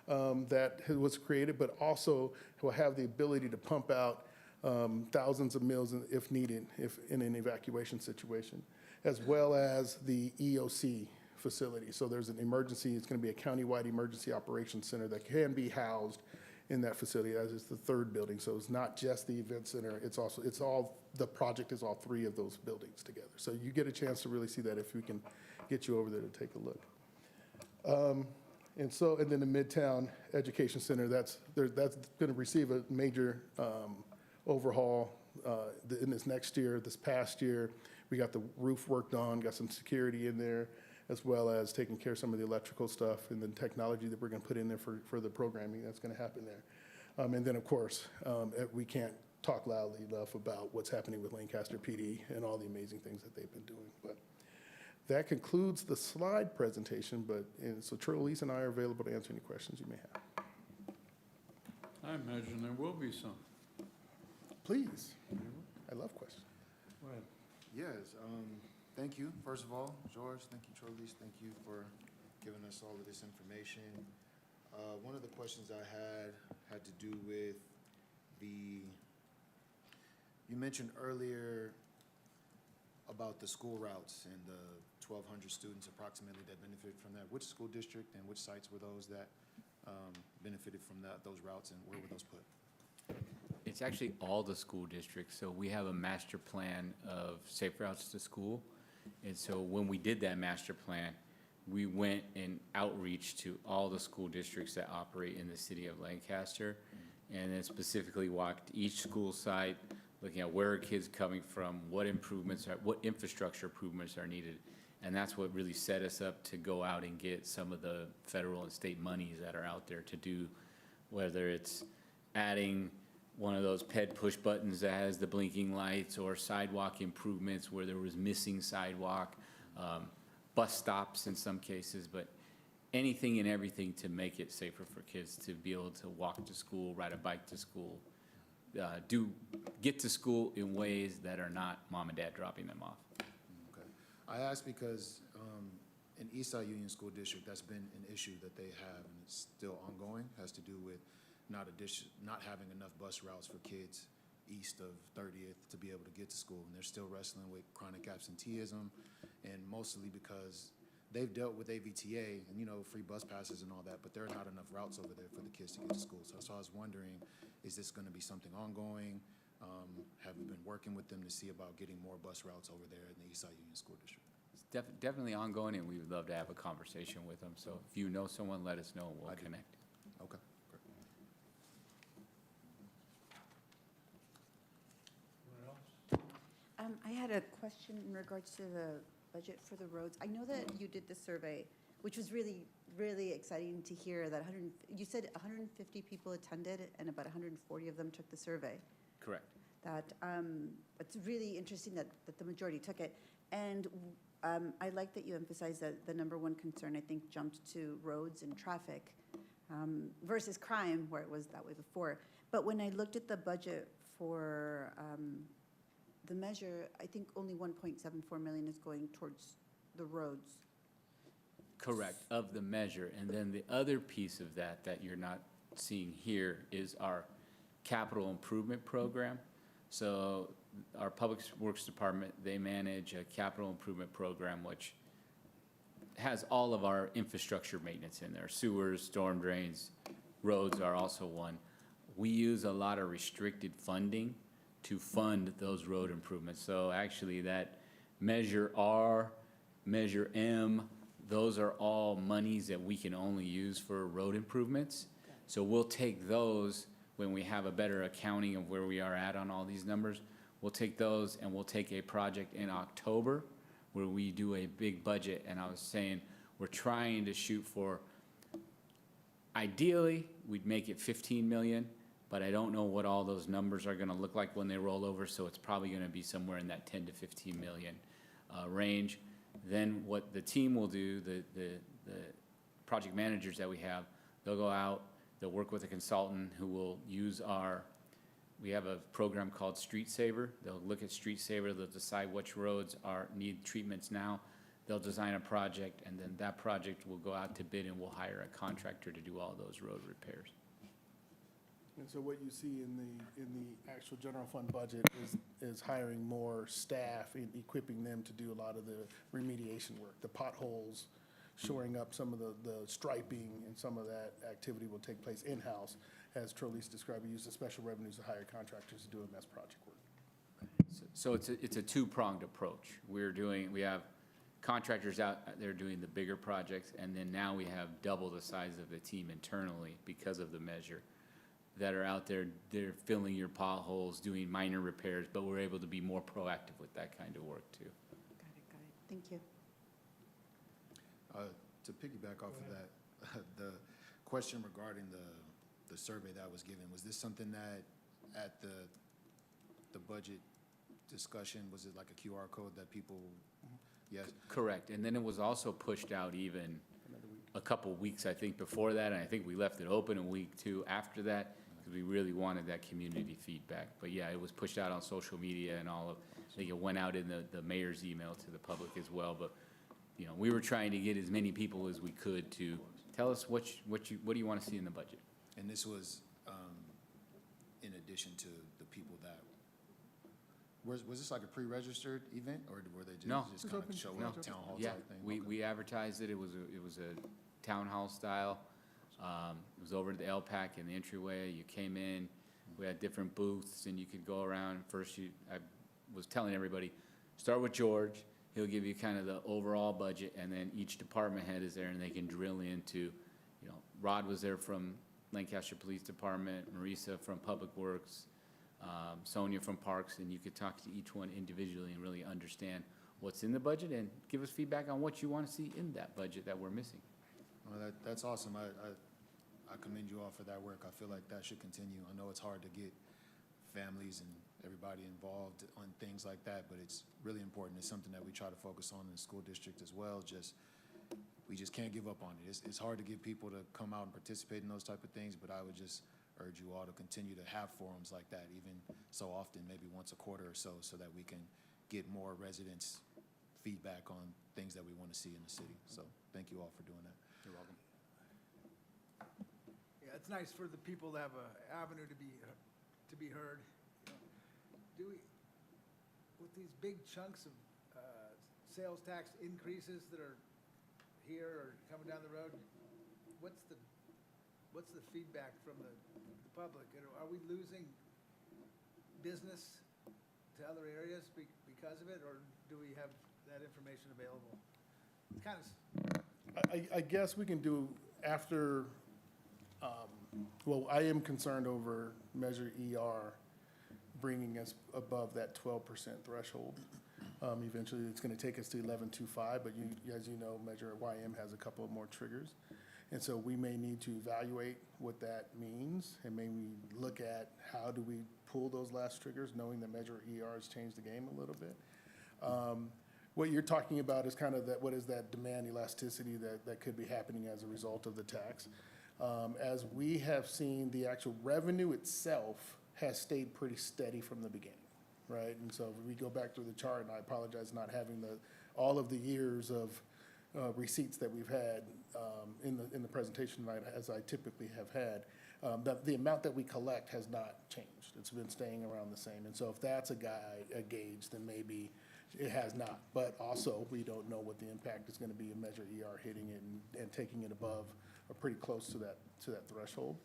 S6: that was created, but also will have the ability to pump out thousands of meals if needed, if in an evacuation situation, as well as the EOC facility. So there's an emergency, it's gonna be a countywide emergency operations center that can be housed in that facility, as is the 3rd building. So it's not just the event center, the project is all 3 of those buildings together. So you get a chance to really see that if we can get you over there to take a look. And then the Midtown Education Center, that's gonna receive a major overhaul in this next year. This past year, we got the roof worked on, got some security in there, as well as taking care of some of the electrical stuff and the technology that we're gonna put in there for the programming that's gonna happen there. And then, of course, we can't talk loudly enough about what's happening with Lancaster PD and all the amazing things that they've been doing. But that concludes the slide presentation, so Trelise and I are available to answer any questions you may have.
S2: I imagine there will be some.
S6: Please, I love questions.
S2: Go ahead.
S3: Yes, thank you, first of all, George, thank you, Trelise, thank you for giving us all of this information. One of the questions I had to do with you mentioned earlier about the school routes and the 1,200 students approximately that benefited from that. Which school district and which sites were those that benefited from those routes, and where were those put?
S7: It's actually all the school districts. So we have a master plan of safe routes to school. And so when we did that master plan, we went and outreach to all the school districts that operate in the city of Lancaster, and then specifically walked each school site, looking at where are kids coming from, what infrastructure improvements are needed. And that's what really set us up to go out and get some of the federal and state monies that are out there to do, whether it's adding one of those PED push buttons that has the blinking lights, or sidewalk improvements where there was missing sidewalk, bus stops in some cases, but anything and everything to make it safer for kids to be able to walk to school, ride a bike to school, get to school in ways that are not mom and dad dropping them off.
S3: Okay. I asked because in Eastside Union School District, that's been an issue that they have, and it's still ongoing, has to do with not having enough bus routes for kids east of 30th to be able to get to school. And they're still wrestling with chronic absenteeism, and mostly because they've dealt with AVTA and, free bus passes and all that, but there are not enough routes over there for the kids to get to school. So I was wondering, is this going to be something ongoing? Have we been working with them to see about getting more bus routes over there in the Eastside Union School District?
S7: It's definitely ongoing, and we would love to have a conversation with them. So if you know someone, let us know, and we'll connect.
S3: Okay, great.
S5: I had a question in regards to the budget for the roads. I know that you did the survey, which was really, really exciting to hear that you said 150 people attended and about 140 of them took the survey.
S7: Correct.
S5: It's really interesting that the majority took it. And I like that you emphasized that the number one concern, I think, jumped to roads and traffic versus crime, where it was that way before. But when I looked at the budget for the measure, I think only 1.74 million is going towards the roads.
S7: Correct, of the measure. And then the other piece of that you're not seeing here is our capital improvement program. So our Public Works Department, they manage a capital improvement program, which has all of our infrastructure maintenance in there. Sewers, storm drains, roads are also one. We use a lot of restricted funding to fund those road improvements. So actually that Measure R, Measure M, those are all monies that we can only use for road improvements. So we'll take those when we have a better accounting of where we are at on all these numbers. We'll take those and we'll take a project in October where we do a big budget. And I was saying, we're trying to shoot for, ideally, we'd make it 15 million, but I don't know what all those numbers are gonna look like when they roll over, so it's probably gonna be somewhere in that 10 to 15 million range. Then what the team will do, the project managers that we have, they'll go out, they'll work with a consultant who will use we have a program called Street Saver. They'll look at Street Saver, they'll decide which roads need treatments now. They'll design a project, and then that project will go out to bid, and we'll hire a contractor to do all those road repairs.
S6: And so what you see in the actual general fund budget is hiring more staff and equipping them to do a lot of the remediation work, the potholes, shoring up some of the striping, and some of that activity will take place in-house. As Trolise described, we use the special revenues to hire contractors to do MS project work.
S7: So it's a two-pronged approach. We have contractors out there doing the bigger projects, and then now we have double the size of the team internally because of the measure that are out there. They're filling your potholes, doing minor repairs, but we're able to be more proactive with that kind of work too.
S5: Got it. Thank you.
S3: To piggyback off of that, the question regarding the survey that was given, was this something that at the budget discussion, was it like a QR code that people, yes?
S7: Correct, and then it was also pushed out even a couple weeks, I think, before that, and I think we left it open a week too after that, because we really wanted that community feedback. But yeah, it was pushed out on social media and I think it went out in the mayor's email to the public as well. But you know, we were trying to get as many people as we could to tell us what do you want to see in the budget.
S3: And this was in addition to the people that, was this like a pre-registered event, or were they
S7: No.
S3: just kind of show up, town hall
S7: Yeah,
S3: type thing?
S7: we advertised it. It was a town hall style. It was over at the LPAC in the entryway. You came in, we had different booths, and you could go around. First, I was telling everybody, start with George. He'll give you kind of the overall budget, and then each department head is there, and they can drill into, you know, Rod was there from Lancaster Police Department, Marisa from Public Works, Sonia from Parks, and you could talk to each one individually and really understand what's in the budget and give us feedback on what you want to see in that budget that we're missing.
S3: Well, that's awesome. I commend you all for that work. I feel like that should continue. I know it's hard to get families and everybody involved on things like that, but it's really important. It's something that we try to focus on in the school district as well. We just can't give up on it. It's hard to get people to come out and participate in those type of things, but I would just urge you all to continue to have forums like that, even so often, maybe once a quarter or so that we can get more residents' feedback on things that we want to see in the city. So thank you all for doing that.
S7: You're welcome.
S4: Yeah, it's nice for the people to have an avenue to be heard. Do we, with these big chunks of sales tax increases that are here or coming down the road, what's the feedback from the public? Are we losing business to other areas because of it, or do we have that information available? It's kind of.
S6: I guess we can do after, well, I am concerned over Measure ER bringing us above that 12% threshold. Eventually, it's going to take us to 11.25, but as you know, Measure YM has a couple of more triggers. And so we may need to evaluate what that means, and maybe look at how do we pull those last triggers, knowing that Measure ER has changed the game a little bit. What you're talking about is kind of that, what is that demand elasticity that could be happening as a result of the tax. As we have seen, the actual revenue itself has stayed pretty steady from the beginning, right? And so if we go back to the chart, and I apologize not having all of the years of receipts that we've had in the presentation tonight, as I typically have had. The amount that we collect has not changed. It's been staying around the same. And so if that's a gauge, then maybe it has not. But also, we don't know what the impact is going to be of Measure ER hitting it and taking it above or pretty close to that threshold.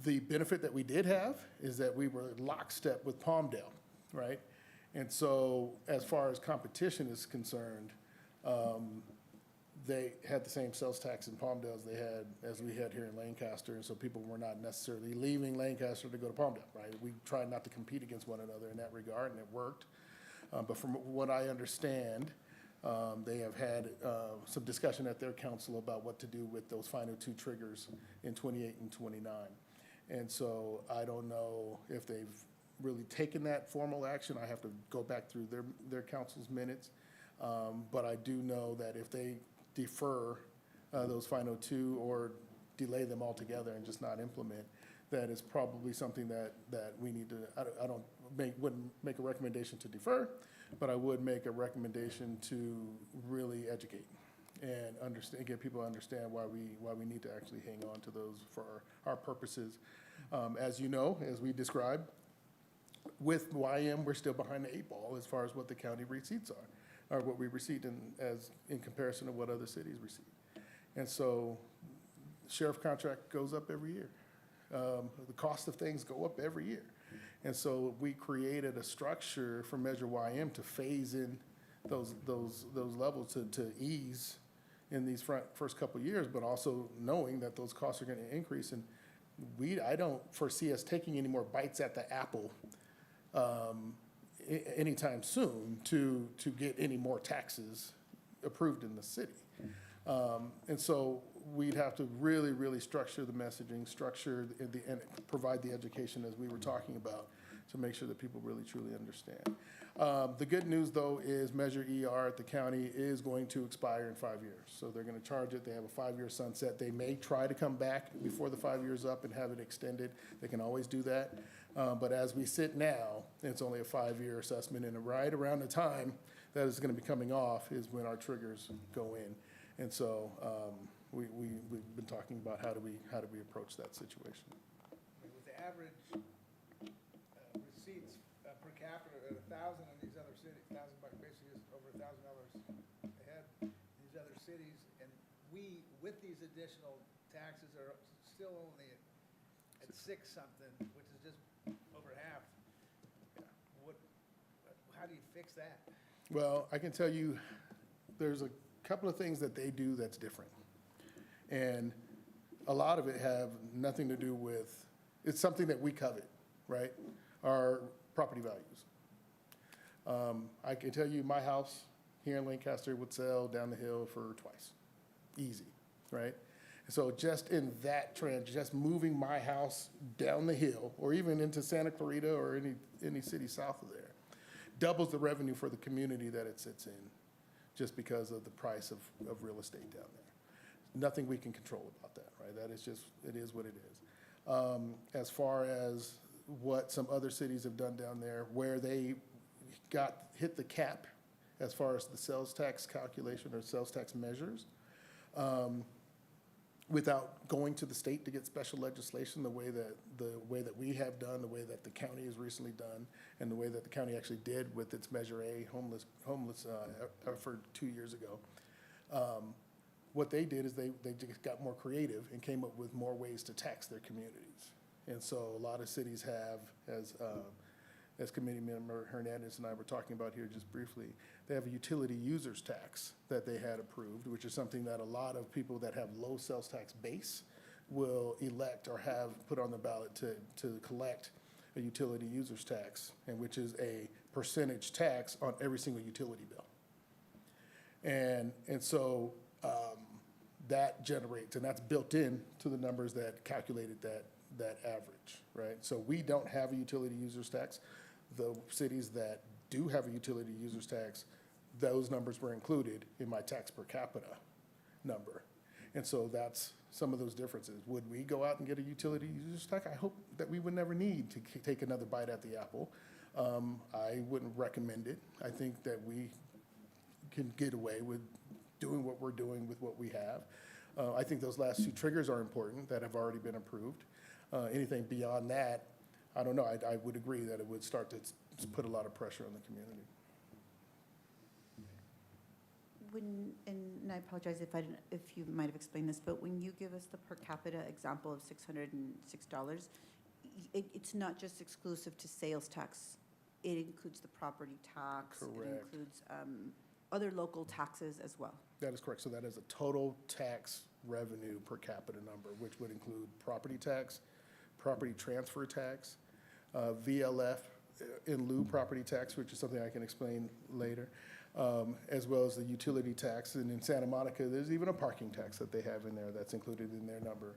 S6: The benefit that we did have is that we were lockstep with Palmdale, right? And so as far as competition is concerned, they had the same sales tax in Palmdale as we had here in Lancaster, and so people were not necessarily leaving Lancaster to go to Palmdale, right? We tried not to compete against one another in that regard, and it worked. But from what I understand, they have had some discussion at their council about what to do with those final 2 triggers in 28 and 29. And so I don't know if they've really taken that formal action. I have to go back through their council's minutes. But I do know that if they defer those final 2 or delay them altogether and just not implement, that is probably something that we need to, wouldn't make a recommendation to defer, but I would make a recommendation to really educate and get people to understand why we need to actually hang on to those for our purposes. As you know, as we described, with YM, we're still behind the 8 ball as far as what the county receipts are, or what we receive in comparison to what other cities receive. And so sheriff contract goes up every year. The cost of things go up every year. And so we created a structure for Measure YM to phase in those levels to ease in these first couple of years, but also knowing that those costs are going to increase. And I don't foresee us taking any more bites at the apple anytime soon to get any more taxes approved in the city. And so we'd have to really, really structure the messaging, and provide the education as we were talking about to make sure that people really, truly understand. The good news, though, is Measure ER at the county is going to expire in 5 years. So they're going to charge it. They have a 5-year sunset. They may try to come back before the 5 years up and have it extended. They can always do that. But as we sit now, it's only a 5-year assessment, and right around the time that it's going to be coming off is when our triggers go in. And so we've been talking about how do we approach that situation.
S4: With the average receipts per capita at 1,000 in these other cities, $1,000 basically is over $1,000 a head in these other cities, and we, with these additional taxes, are still only at 6-something, which is just over half. How do you fix that?
S6: Well, I can tell you there's a couple of things that they do that's different. And a lot of it have nothing to do with, it's something that we covet, right? Our property values. I can tell you my house here in Lancaster would sell down the hill for twice. Easy, right? So just in that trend, just moving my house down the hill or even into Santa Clarita or any city south of there doubles the revenue for the community that it sits in just because of the price of real estate down there. Nothing we can control about that, right? That is just, it is what it is. As far as what some other cities have done down there, where they hit the cap as far as the sales tax calculation or sales tax measures, without going to the state to get special legislation the way that we have done, the way that the county has recently done, and the way that the county actually did with its Measure A homeless effort 2 years ago. What they did is they just got more creative and came up with more ways to tax their communities. And so a lot of cities have, as committee member Hernandez and I were talking about here just briefly, they have a utility users tax that they had approved, which is something that a lot of people that have low sales tax base will elect or have put on the ballot to collect a utility users tax, and which is a percentage tax on every single utility bill. And so that generates, and that's built in to the numbers that calculated that average, right? So we don't have a utility users tax. The cities that do have a utility users tax, those numbers were included in my tax per capita number. And so that's some of those differences. Would we go out and get a utility users tax? I hope that we would never need to take another bite at the apple. I wouldn't recommend it. I think that we can get away with doing what we're doing with what we have. I think those last two triggers are important that have already been approved. Anything beyond that, I don't know. I would agree that it would start to put a lot of pressure on the community.
S5: And I apologize if you might have explained this, but when you give us the per capita example of $606, it's not just exclusive to sales tax. It includes the property tax. It
S6: Correct.
S5: includes other local taxes as well.
S6: That is correct. So that is a total tax revenue per capita number, which would include property tax, property transfer tax, VLF in lieu property tax, which is something I can explain later, as well as the utility tax. And in Santa Monica, there's even a parking tax that they have in there that's included in their number.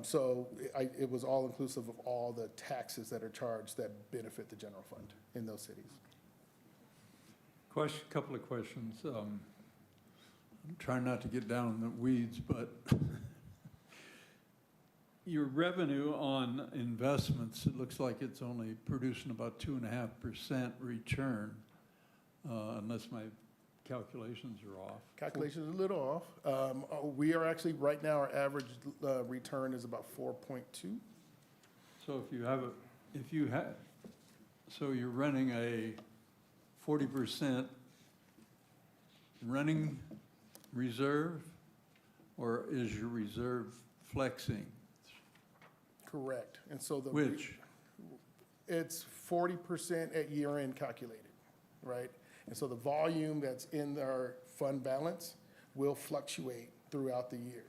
S6: So it was all inclusive of all the taxes that are charged that benefit the general fund in those cities.
S2: Couple of questions. I'm trying not to get down in the weeds, but your revenue on investments, it looks like it's only producing about 2.5% return, unless my calculations are off.
S6: Calculations are a little off. We are actually, right now, our average return is about 4.2.
S2: So so you're running a 40% running reserve, or is your reserve flexing?
S6: Correct. And so the.
S2: Which?
S6: It's 40% at year end calculated, right? And so the volume that's in our fund balance will fluctuate throughout the year.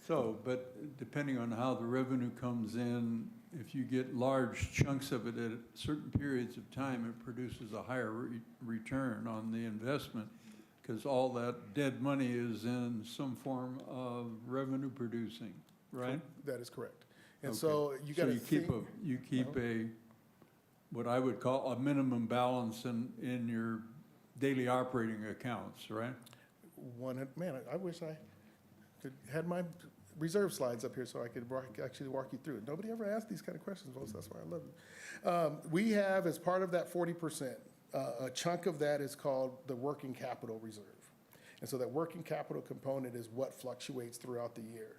S2: So, but depending on how the revenue comes in, if you get large chunks of it at certain periods of time, it produces a higher return on the investment, because all that dead money is in some form of revenue producing, right?
S6: That is correct. And
S2: Okay.
S6: so you got to think.
S2: You keep a, what I would call a minimum balance in your daily operating accounts, right?
S6: Man, I wish I had my reserve slides up here so I could actually walk you through it. Nobody ever asked these kind of questions, folks. That's why I love you. We have, as part of that 40%, a chunk of that is called the working capital reserve. And so that working capital component is what fluctuates throughout the year.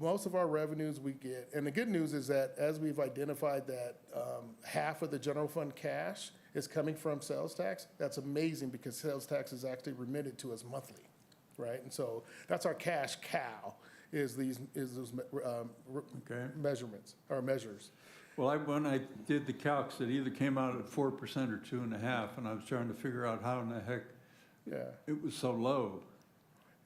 S6: Most of our revenues we get, and the good news is that as we've identified that half of the general fund cash is coming from sales tax, that's amazing because sales tax is actually remitted to us monthly, right? And so that's our cash cow, is those
S2: Okay.
S6: measurements, or measures.
S2: Well, when I did the calcs, it either came out at 4% or 2.5%, and I was trying to figure out how in the heck
S6: Yeah.
S2: it was so low.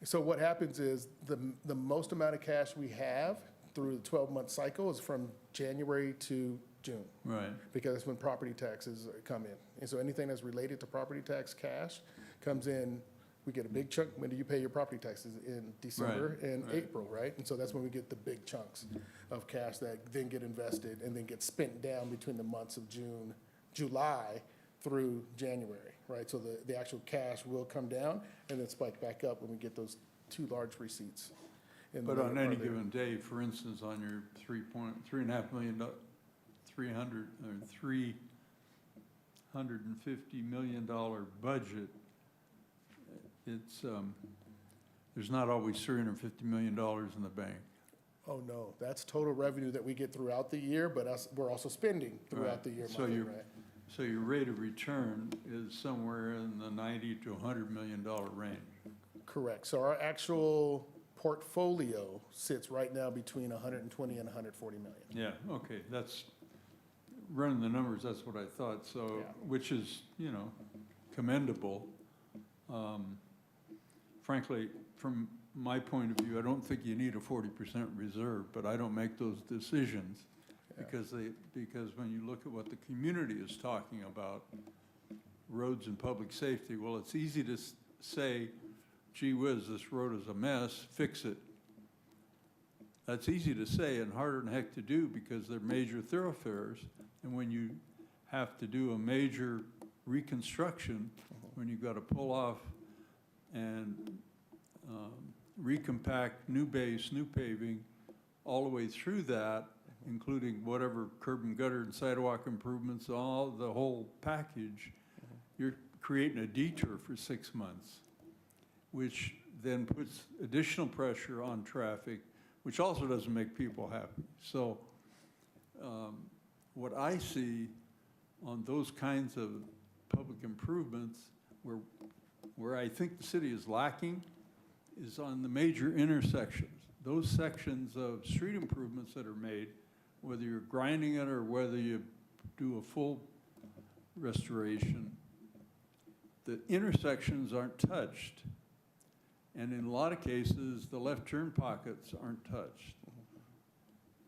S6: So what happens is the most amount of cash we have through the 12-month cycle is from January to June,
S2: Right.
S6: because that's when property taxes come in. And so anything that's related to property tax cash comes in, we get a big chunk. When do you pay your property taxes? In December and
S2: right.
S6: April, right? And so that's when we get the big chunks of cash that then get invested and then get spent down between the months of July through January, right? So the actual cash will come down and then spike back up when we get those two large receipts. in the
S2: But on
S6: later
S2: any
S6: part of the year.
S2: given day, for instance, on your $3.5 million, $350 million budget, it's, there's not always $350 million in the bank.
S6: Oh, no, that's total revenue that we get throughout the year, but we're also spending throughout
S2: Right.
S6: the year
S2: So
S6: monthly,
S2: you-
S6: right?
S2: So your rate of return is somewhere in the $90 to $100 million range.
S6: Correct. So our actual portfolio sits right now between 120 and 140 million.
S2: Yeah, okay, that's, running the numbers, that's what I thought, so,
S6: Yeah.
S2: which is, commendable. Frankly, from my point of view, I don't think you need a 40% reserve, but I don't make those decisions.
S6: Yeah.
S2: Because when you look at what the community is talking about, roads and public safety, well, it's easy to say, gee whiz, this road is a mess, fix it. That's easy to say and harder than heck to do because they're major thoroughfares. And when you have to do a major reconstruction, when you've got to pull off and recompact new base, new paving, all the way through that, including whatever curb and gutter and sidewalk improvements, the whole package, you're creating a detour for 6 months, which then puts additional pressure on traffic, which also doesn't make people happy. So what I see on those kinds of public improvements, where I think the city is lacking, is on the major intersections. Those sections of street improvements that are made, whether you're grinding it or whether you do a full restoration, the intersections aren't touched. And in a lot of cases, the left turn pockets aren't touched.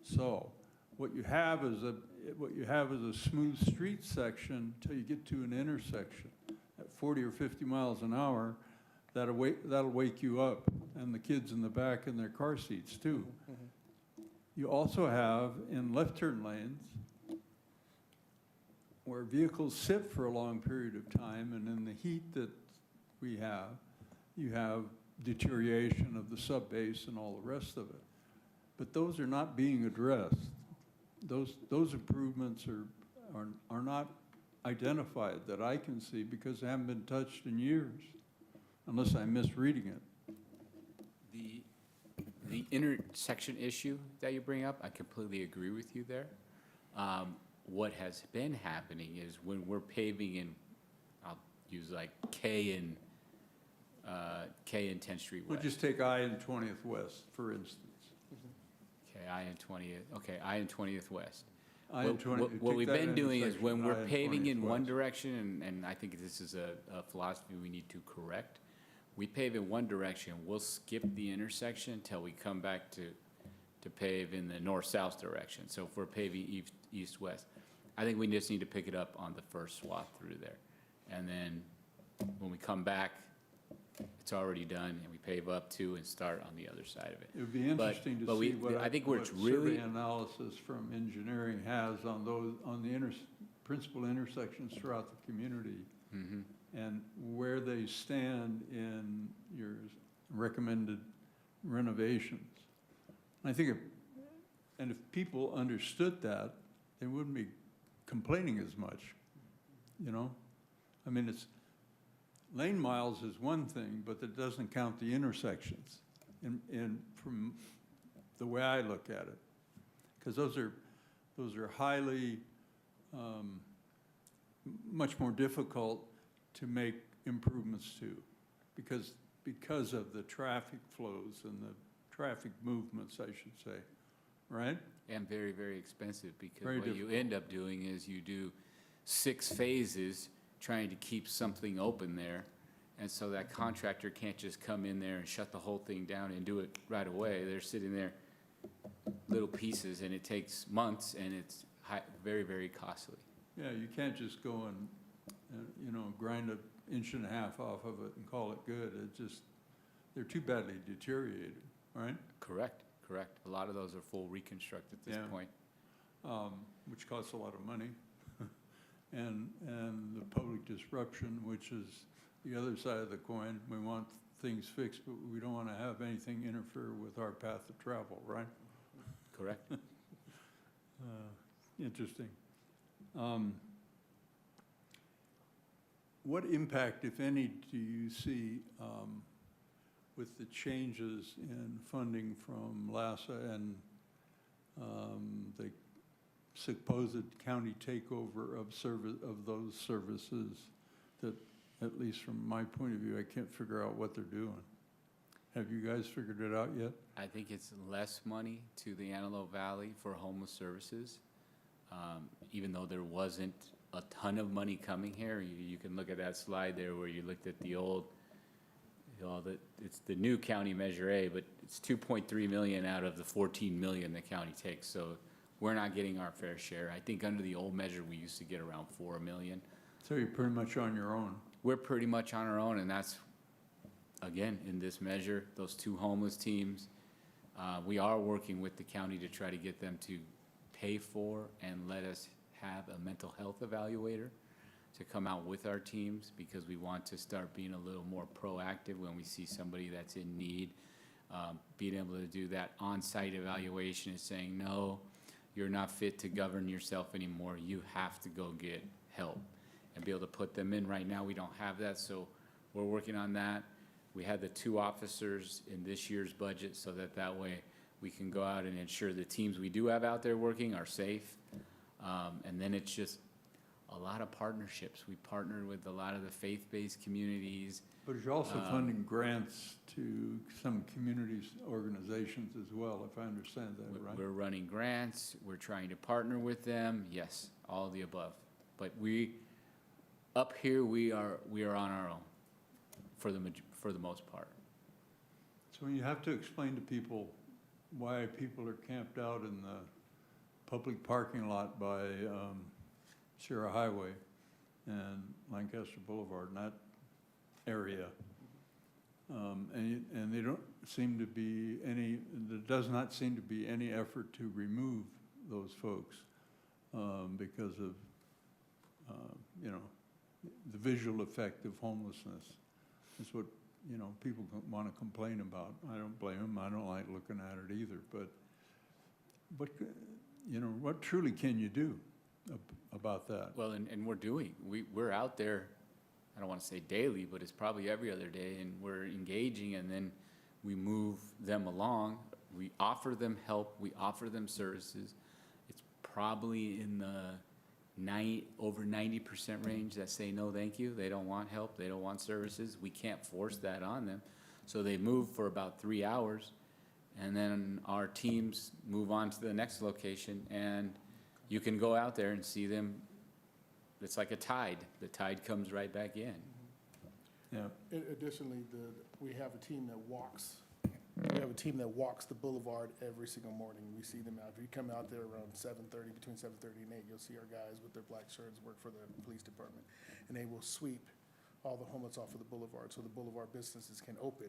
S2: So what you have is a smooth street section till you get to an intersection at 40 or 50 miles an hour. That'll wake you up, and the kids in the back in their car seats too. You also have in left turn lanes where vehicles sit for a long period of time, and in the heat that we have, you have deterioration of the subbase and all the rest of it. But those are not being addressed. Those improvements are not identified that I can see because they haven't been touched in years, unless I'm misreading it.
S7: The intersection issue that you bring up, I completely agree with you there. What has been happening is when we're paving in, I'll use like K and 10th Street
S2: We'll
S7: West.
S2: just take I and 20th West, for instance.
S7: Okay, I and 20th, okay, I and 20th West.
S2: I and 20th,
S7: What
S2: take
S7: we've
S2: that
S7: been doing is when
S2: intersection,
S7: we're
S2: I and
S7: paving
S2: 20th
S7: in one
S2: West.
S7: direction, and I think this is a philosophy we need to correct. We pave in one direction, we'll skip the intersection until we come back to pave in the north-south direction. So if we're paving east-west, I think we just need to pick it up on the first swath through there. And then when we come back, it's already done, and we pave up to and start on the other side of it.
S2: It would be interesting to
S7: but
S2: see
S7: I think where
S2: what
S7: it's really,
S2: survey analysis from engineering has on the principal intersections throughout the community, and where they stand in your recommended renovations. I think if people understood that, they wouldn't be complaining as much, you know? I mean, lane miles is one thing, but that doesn't count the intersections, from the way I look at it. Because those are highly, much more difficult to make improvements to, because of the traffic flows and the traffic movements, I should say, right?
S7: and very, very expensive, because
S2: Very
S7: what you end up doing is you do 6 phases trying to keep something open there. And so that contractor can't just come in there and shut the whole thing down and do it right away. They're sitting there, little pieces, and it takes months, and it's very, very costly.
S2: Yeah, you can't just go and, grind an inch and a half off of it and call it good. They're too badly deteriorated, right?
S7: Correct. A lot of those are full reconstruct at this
S2: Yeah.
S7: point.
S2: Which costs a lot of money. And the public disruption, which is the other side of the coin. We want things fixed, but we don't want to have anything interfere with our path of travel, right?
S7: Correct.
S2: Interesting. What impact, if any, do you see with the changes in funding from LASA and the supposed county takeover of those services that, at least from my point of view, I can't figure out what they're doing? Have you guys figured it out yet?
S7: I think it's less money to the Antelope Valley for homeless services, even though there wasn't a ton of money coming here. You can look at that slide there where you looked at the old, it's the new county Measure A, but it's 2.3 million out of the 14 million the county takes. So we're not getting our fair share. I think under the old measure, we used to get around 4 million.
S2: So you're pretty much on your own.
S7: We're pretty much on our own, and that's, again, in this measure, those 2 homeless teams. We are working with the county to try to get them to pay for and let us have a mental health evaluator to come out with our teams, because we want to start being a little more proactive when we see somebody that's in need. Being able to do that on-site evaluation and saying, no, you're not fit to govern yourself anymore. You have to go get help, and be able to put them in. Right now, we don't have that, so we're working on that. We had the 2 officers in this year's budget so that way we can go out and ensure the teams we do have out there working are safe. And then it's just a lot of partnerships. We partnered with a lot of the faith-based communities.
S2: But you're also funding grants to some communities, organizations as well, if I understand that right.
S7: We're running grants, we're trying to partner with them, yes, all of the above. But up here, we are on our own for the most part.
S2: So you have to explain to people why people are camped out in the public parking lot by Sierra Highway and Lancaster Boulevard, and that area. And they don't seem to be there does not seem to be any effort to remove those folks because of, the visual effect of homelessness. Is what, people want to complain about. I don't blame them. I don't like looking at it either. But what truly can you do about that?
S7: Well, and we're out there, I don't want to say daily, but it's probably every other day, and we're engaging, and then we move them along. We offer them help. We offer them services. It's probably in the over 90% range that say no thank you. They don't want help. They don't want services. We can't force that on them. So they move for about 3 hours, and then our teams move on to the next location, and you can go out there and see them. It's like a tide. The tide comes right back in.
S2: Yeah.
S6: Additionally, we have a team that walks. We have a team that walks the boulevard every single morning. We see them out. If you come out there around 7:30, between 7:30 and 8, you'll see our guys with their black shirts work for the police department, and they will sweep all the homeless off of the boulevard so the boulevard businesses can open,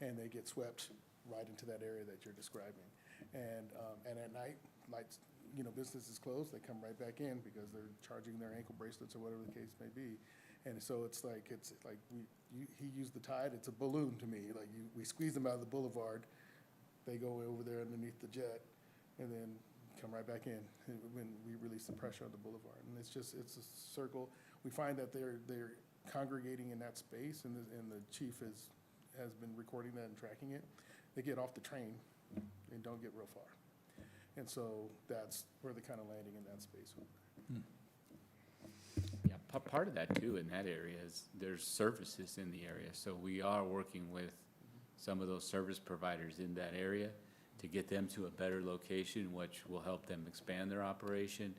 S6: and they get swept right into that area that you're describing. And at night, lights, businesses closed, they come right back in because they're charging their ankle bracelets or whatever the case may be. And so it's like he used the tide. It's a balloon to me. Like we squeeze them out of the boulevard, they go over there underneath the jet, and then come right back in when we release the pressure on the boulevard. And it's a circle. We find that they're congregating in that space, and the chief has been recording that and tracking it. They get off the train and don't get real far. And so that's where they're kind of landing in that space.
S7: Yeah, part of that too in that area is there's services in the area. So we are working with some of those service providers in that area to get them to a better location, which will help them expand their operation,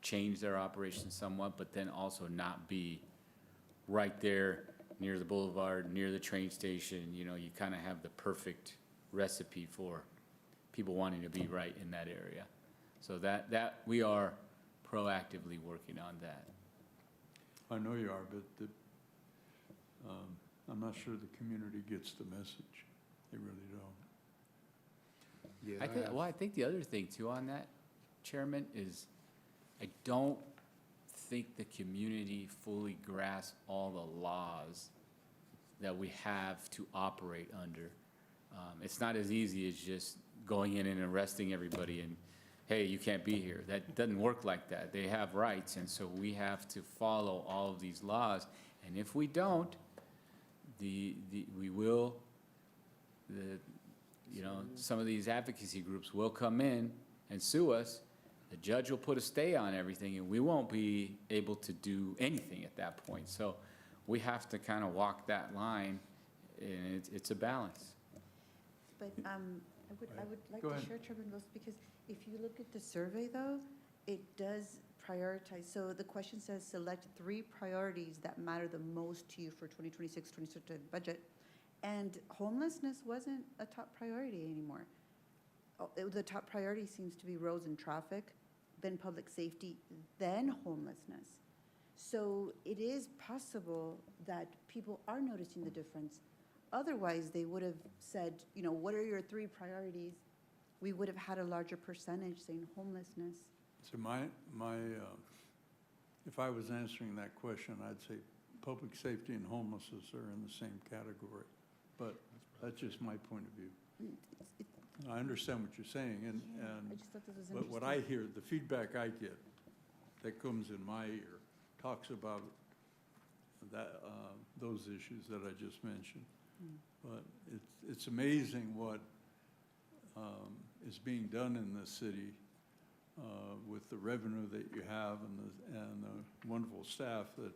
S7: change their operation somewhat, but then also not be right there near the boulevard, near the train station. You kind of have the perfect recipe for people wanting to be right in that area. So that we are proactively working on that.
S2: I know you are, but I'm not sure the community gets the message. They really don't.
S6: Yeah.
S7: I think the other thing too on that, Chairman, is I don't think the community fully grasps all the laws that we have to operate under. It's not as easy as just going in and arresting everybody and, hey, you can't be here. That doesn't work like that. They have rights, and so we have to follow all of these laws. And if we don't, some of these advocacy groups will come in and sue us. The judge will put a stay on everything, and we won't be able to do anything at that point. So we have to kind of walk that line, and it's a balance.
S5: But I would like
S2: Go
S5: to
S2: ahead.
S5: share, Chairman Rose, because if you look at the survey, though, it does prioritize. So the question says, select 3 priorities that matter the most to you for 2026-2027 budget. And homelessness wasn't a top priority anymore. The top priority seems to be roads and traffic, then public safety, then homelessness. So it is possible that people are noticing the difference. Otherwise, they would have said, what are your 3 priorities? We would have had a larger percentage saying homelessness.
S2: So if I was answering that question, I'd say public safety and homelessness are in the same category. But that's just my point of view. I understand what you're saying,
S5: I just thought this was
S2: but what
S5: interesting.
S2: I hear, the feedback I get that comes in my ear, talks about those issues that I just mentioned. But it's amazing what is being done in this city with the revenue that you have and the wonderful staff that,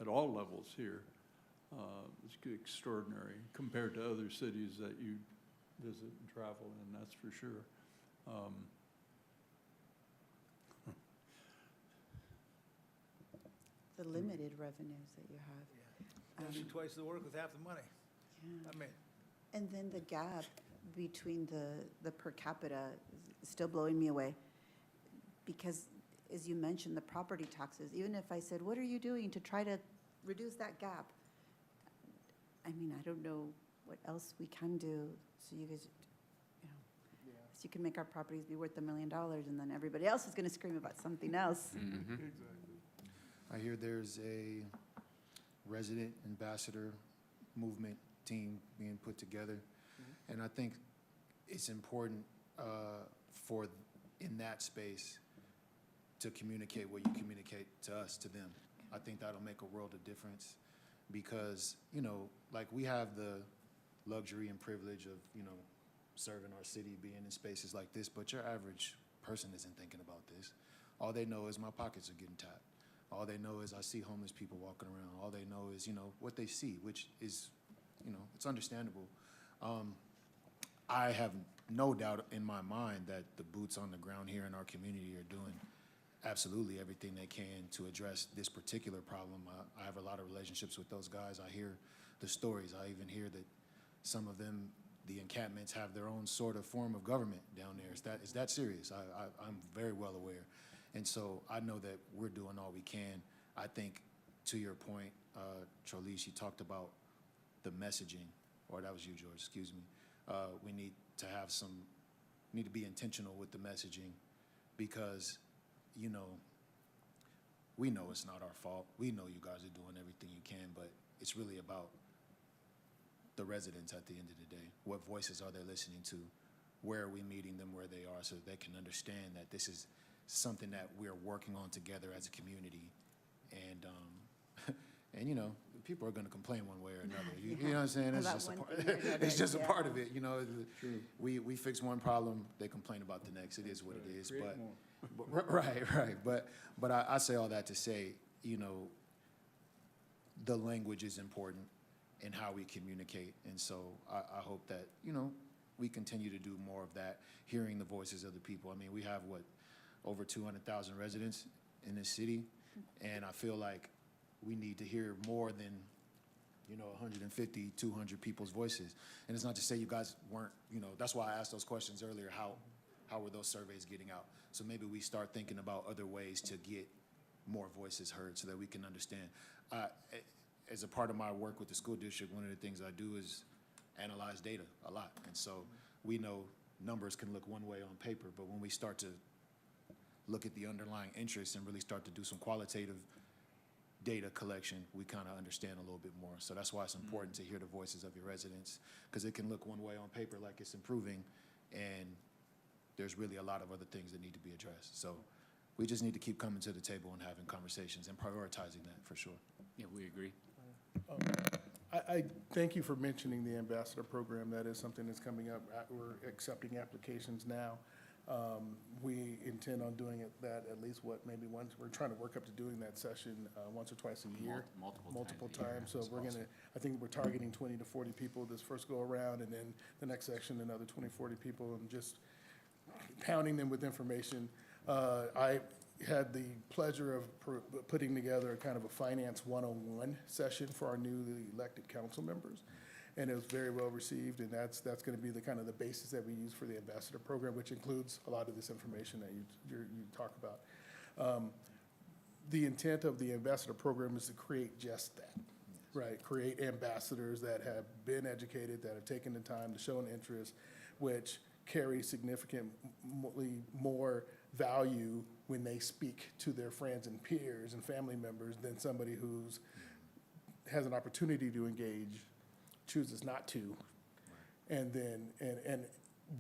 S2: at all levels here. It's extraordinary compared to other cities that you visit and travel in, that's for sure.
S5: The limited revenues that you have.
S4: Do twice the work with half the money.
S5: Yeah.
S4: I mean,
S5: And then the gap between the per capita is still blowing me away. Because, as you mentioned, the property taxes, even if I said, what are you doing to try to reduce that gap? I mean, I don't know what else we can do, so you guys,
S6: Yeah.
S5: so you can make our properties be worth $1 million, and then everybody else is gonna scream about something else.
S6: Exactly.
S3: I hear there's a resident ambassador movement team being put together. And I think it's important for, in that space, to communicate what you communicate to us, to them. I think that'll make a world of difference because, you know, like we have the luxury and privilege of, you know, serving our city, being in spaces like this, but your average person isn't thinking about this. All they know is my pockets are getting tapped. All they know is I see homeless people walking around. All they know is, you know, what they see, which is, you know, it's understandable. I have no doubt in my mind that the boots on the ground here in our community are doing absolutely everything they can to address this particular problem. I have a lot of relationships with those guys. I hear the stories. I even hear that some of them, the encampments, have their own sort of form of government down there. It's that serious. I'm very well aware. And so I know that we're doing all we can. I think, to your point, Trolice, you talked about the messaging, or that was you, George, excuse me. We need to have need to be intentional with the messaging because, you know, we know it's not our fault. We know you guys are doing everything you can, but it's really about the residents at the end of the day. What voices are they listening to? Where are we meeting them where they are so that they can understand that this is something that we're working on together as a community. And, and you know, people are going to complain one way or another. You know what I'm saying? It's
S5: About
S3: just,
S5: one thing or another,
S3: it's just
S5: yeah.
S3: a part of it. You know, we fix one problem, they complain about the next. It is what it is. But right. But I say all that to say, you know, the language is important in how we communicate. And so I hope that, you know, we continue to do more of that, hearing the voices of the people. I mean, we have, over 200,000 residents in this city, and I feel like we need to hear more than, you know, 150, 200 people's voices. And it's not to say you guys weren't, you know, that's why I asked those questions earlier, how were those surveys getting out? So maybe we start thinking about other ways to get more voices heard so that we can understand. As a part of my work with the school district, one of the things I do is analyze data a lot. And so we know numbers can look one way on paper, but when we start to look at the underlying interests and really start to do some qualitative data collection, we kind of understand a little bit more. So that's why it's important to hear the voices of your residents, because it can look one way on paper like it's improving, and there's really a lot of other things that need to be addressed. So we just need to keep coming to the table and having conversations and prioritizing that for sure.
S7: Yeah, we agree.
S6: I thank you for mentioning the ambassador program. That is something that's coming up. We're accepting applications now. We intend on doing that at least maybe once. We're trying to work up to doing that session once or twice a year. Multiple times. So we're gonna, I think we're targeting 20 to 40 people this first go around, and then the next section, another 20, 40 people, and just pounding them with information. I had the pleasure of putting together a kind of a finance 101 session for our newly elected council members. And it was very well received, and that's going to be the kind of the basis that we use for the ambassador program, which includes a lot of this information that you talk about. The intent of the ambassador program is to create just that, right? Create ambassadors that have been educated, that have taken the time to show an interest, which carry significantly more value when they speak to their friends and peers and family members than somebody who's has an opportunity to engage, chooses not to, and then and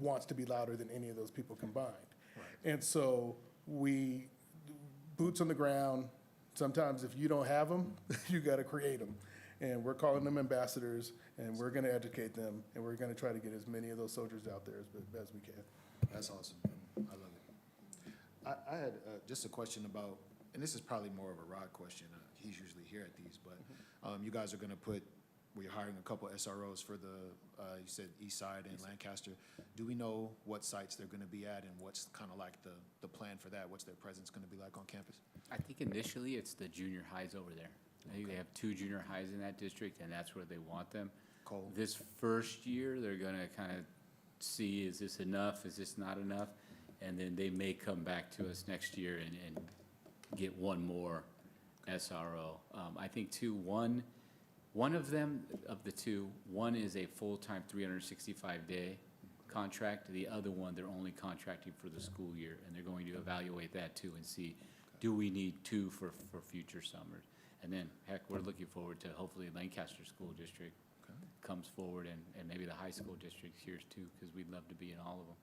S6: wants to be louder than any of those people combined. Right. And so boots on the ground. Sometimes if you don't have them, you got to create them. And we're calling them ambassadors, and we're gonna educate them, and we're gonna try to get as many of those soldiers out there as we can.
S3: That's awesome. I love it. I had just a question about, and this is probably more of a Rod question. He's usually here at these, but you guys are going to we're hiring a couple SROs for you said East Side and Lancaster. Do we know what sites they're going to be at and what's kind of like the plan for that? What's their presence going to be like on campus?
S7: I think initially it's the junior highs over there. I think they have 2 junior highs in that district, and that's where they want them.
S3: Cole?
S7: This first year, they're gonna kind of see, is this enough, is this not enough? And then they may come back to us next year and get one more SRO. I think too, one of them, of the 2, one is a full-time 365-day contract. The other one, they're only contracting for the school year, and they're going to evaluate that too and see, do we need 2 for future summers? And then, heck, we're looking forward to hopefully Lancaster School District comes forward and maybe the high school district here too, because we'd love to be in all of them.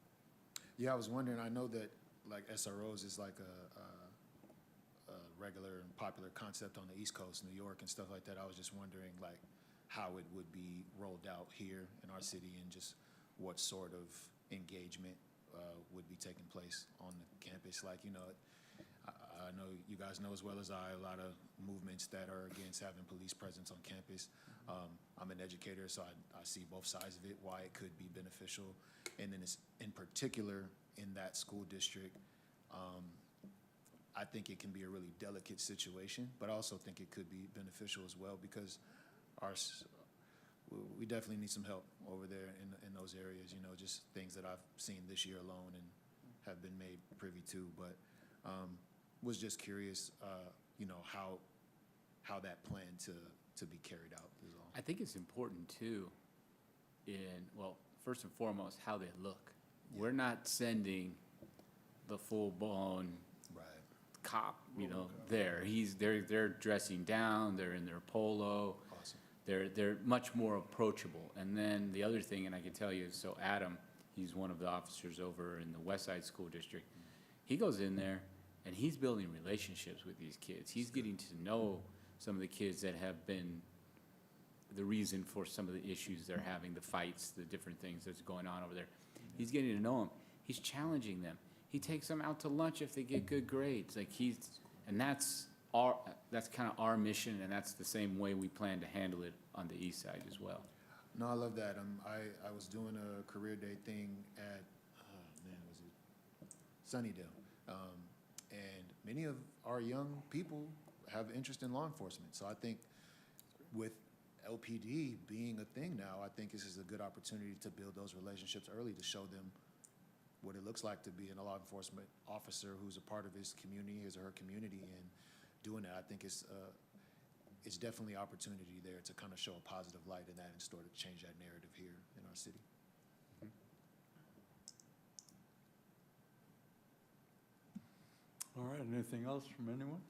S3: Yeah, I was wondering, I know that like SROs is like a regular and popular concept on the East Coast, New York and stuff like that. I was just wondering like how it would be rolled out here in our city and just what sort of engagement would be taking place on the campus. Like, you know, I know you guys know as well as I, a lot of movements that are against having police presence on campus. I'm an educator, so I see both sides of it, why it could be beneficial. And then it's in particular in that school district, I think it can be a really delicate situation, but I also think it could be beneficial as well because we definitely need some help over there in those areas, you know, just things that I've seen this year alone and have been made privy to. But was just curious, you know, how that plan to be carried out is all.
S7: I think it's important too, well, first and foremost, how they look.
S3: Yeah.
S7: We're not sending the full-blown
S3: Right.
S7: cop, you know, there. They're dressing down, they're in their polo.
S3: Awesome.
S7: They're much more approachable. And then the other thing, and I can tell you, so Adam, he's one of the officers over in the West Side School District. He goes in there and he's building relationships with these kids. He's getting to know some of the kids that have been the reason for some of the issues they're having, the fights, the different things that's going on over there. He's getting to know them. He's challenging them. He takes them out to lunch if they get good grades. Like and that's kind of our mission, and that's the same way we plan to handle it on the east side as well.
S3: No, I love that. I was doing a career day thing at, was it Sunnydale? And many of our young people have interest in law enforcement. So I think with LPD being a thing now, I think this is a good opportunity to build those relationships early to show them what it looks like to be a law enforcement officer who's a part of his community, his or her community, and doing that, I think it's definitely opportunity there to kind of show a positive light in that and sort of change that narrative here in our city.
S2: All right, anything else from anyone?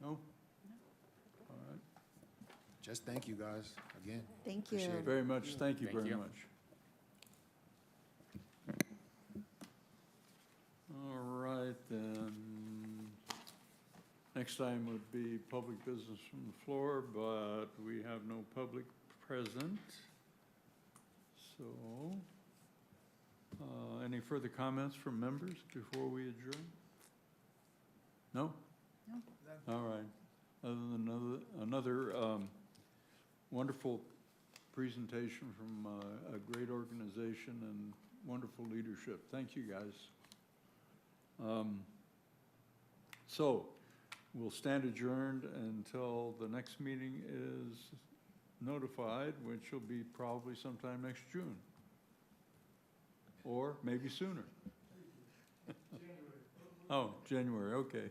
S2: No? All right,
S3: Just thank you guys again.
S5: Thank you.
S3: Appreciate it.
S2: very much, thank you
S7: Thank
S2: very
S7: you.
S2: much. All right, then, next time would be public business from the floor, but we have no public present. So, any further comments from members before we adjourn? No?
S5: No.
S2: All right. Other than another wonderful presentation from a great organization and wonderful leadership. Thank you, guys. So we'll stand adjourned until the next meeting is notified, which will be probably sometime next June. Or maybe sooner. Oh, January, okay.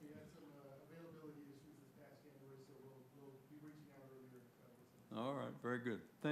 S6: We had some availability issues this past January, so we'll be reaching out earlier.
S2: All right, very good. Thank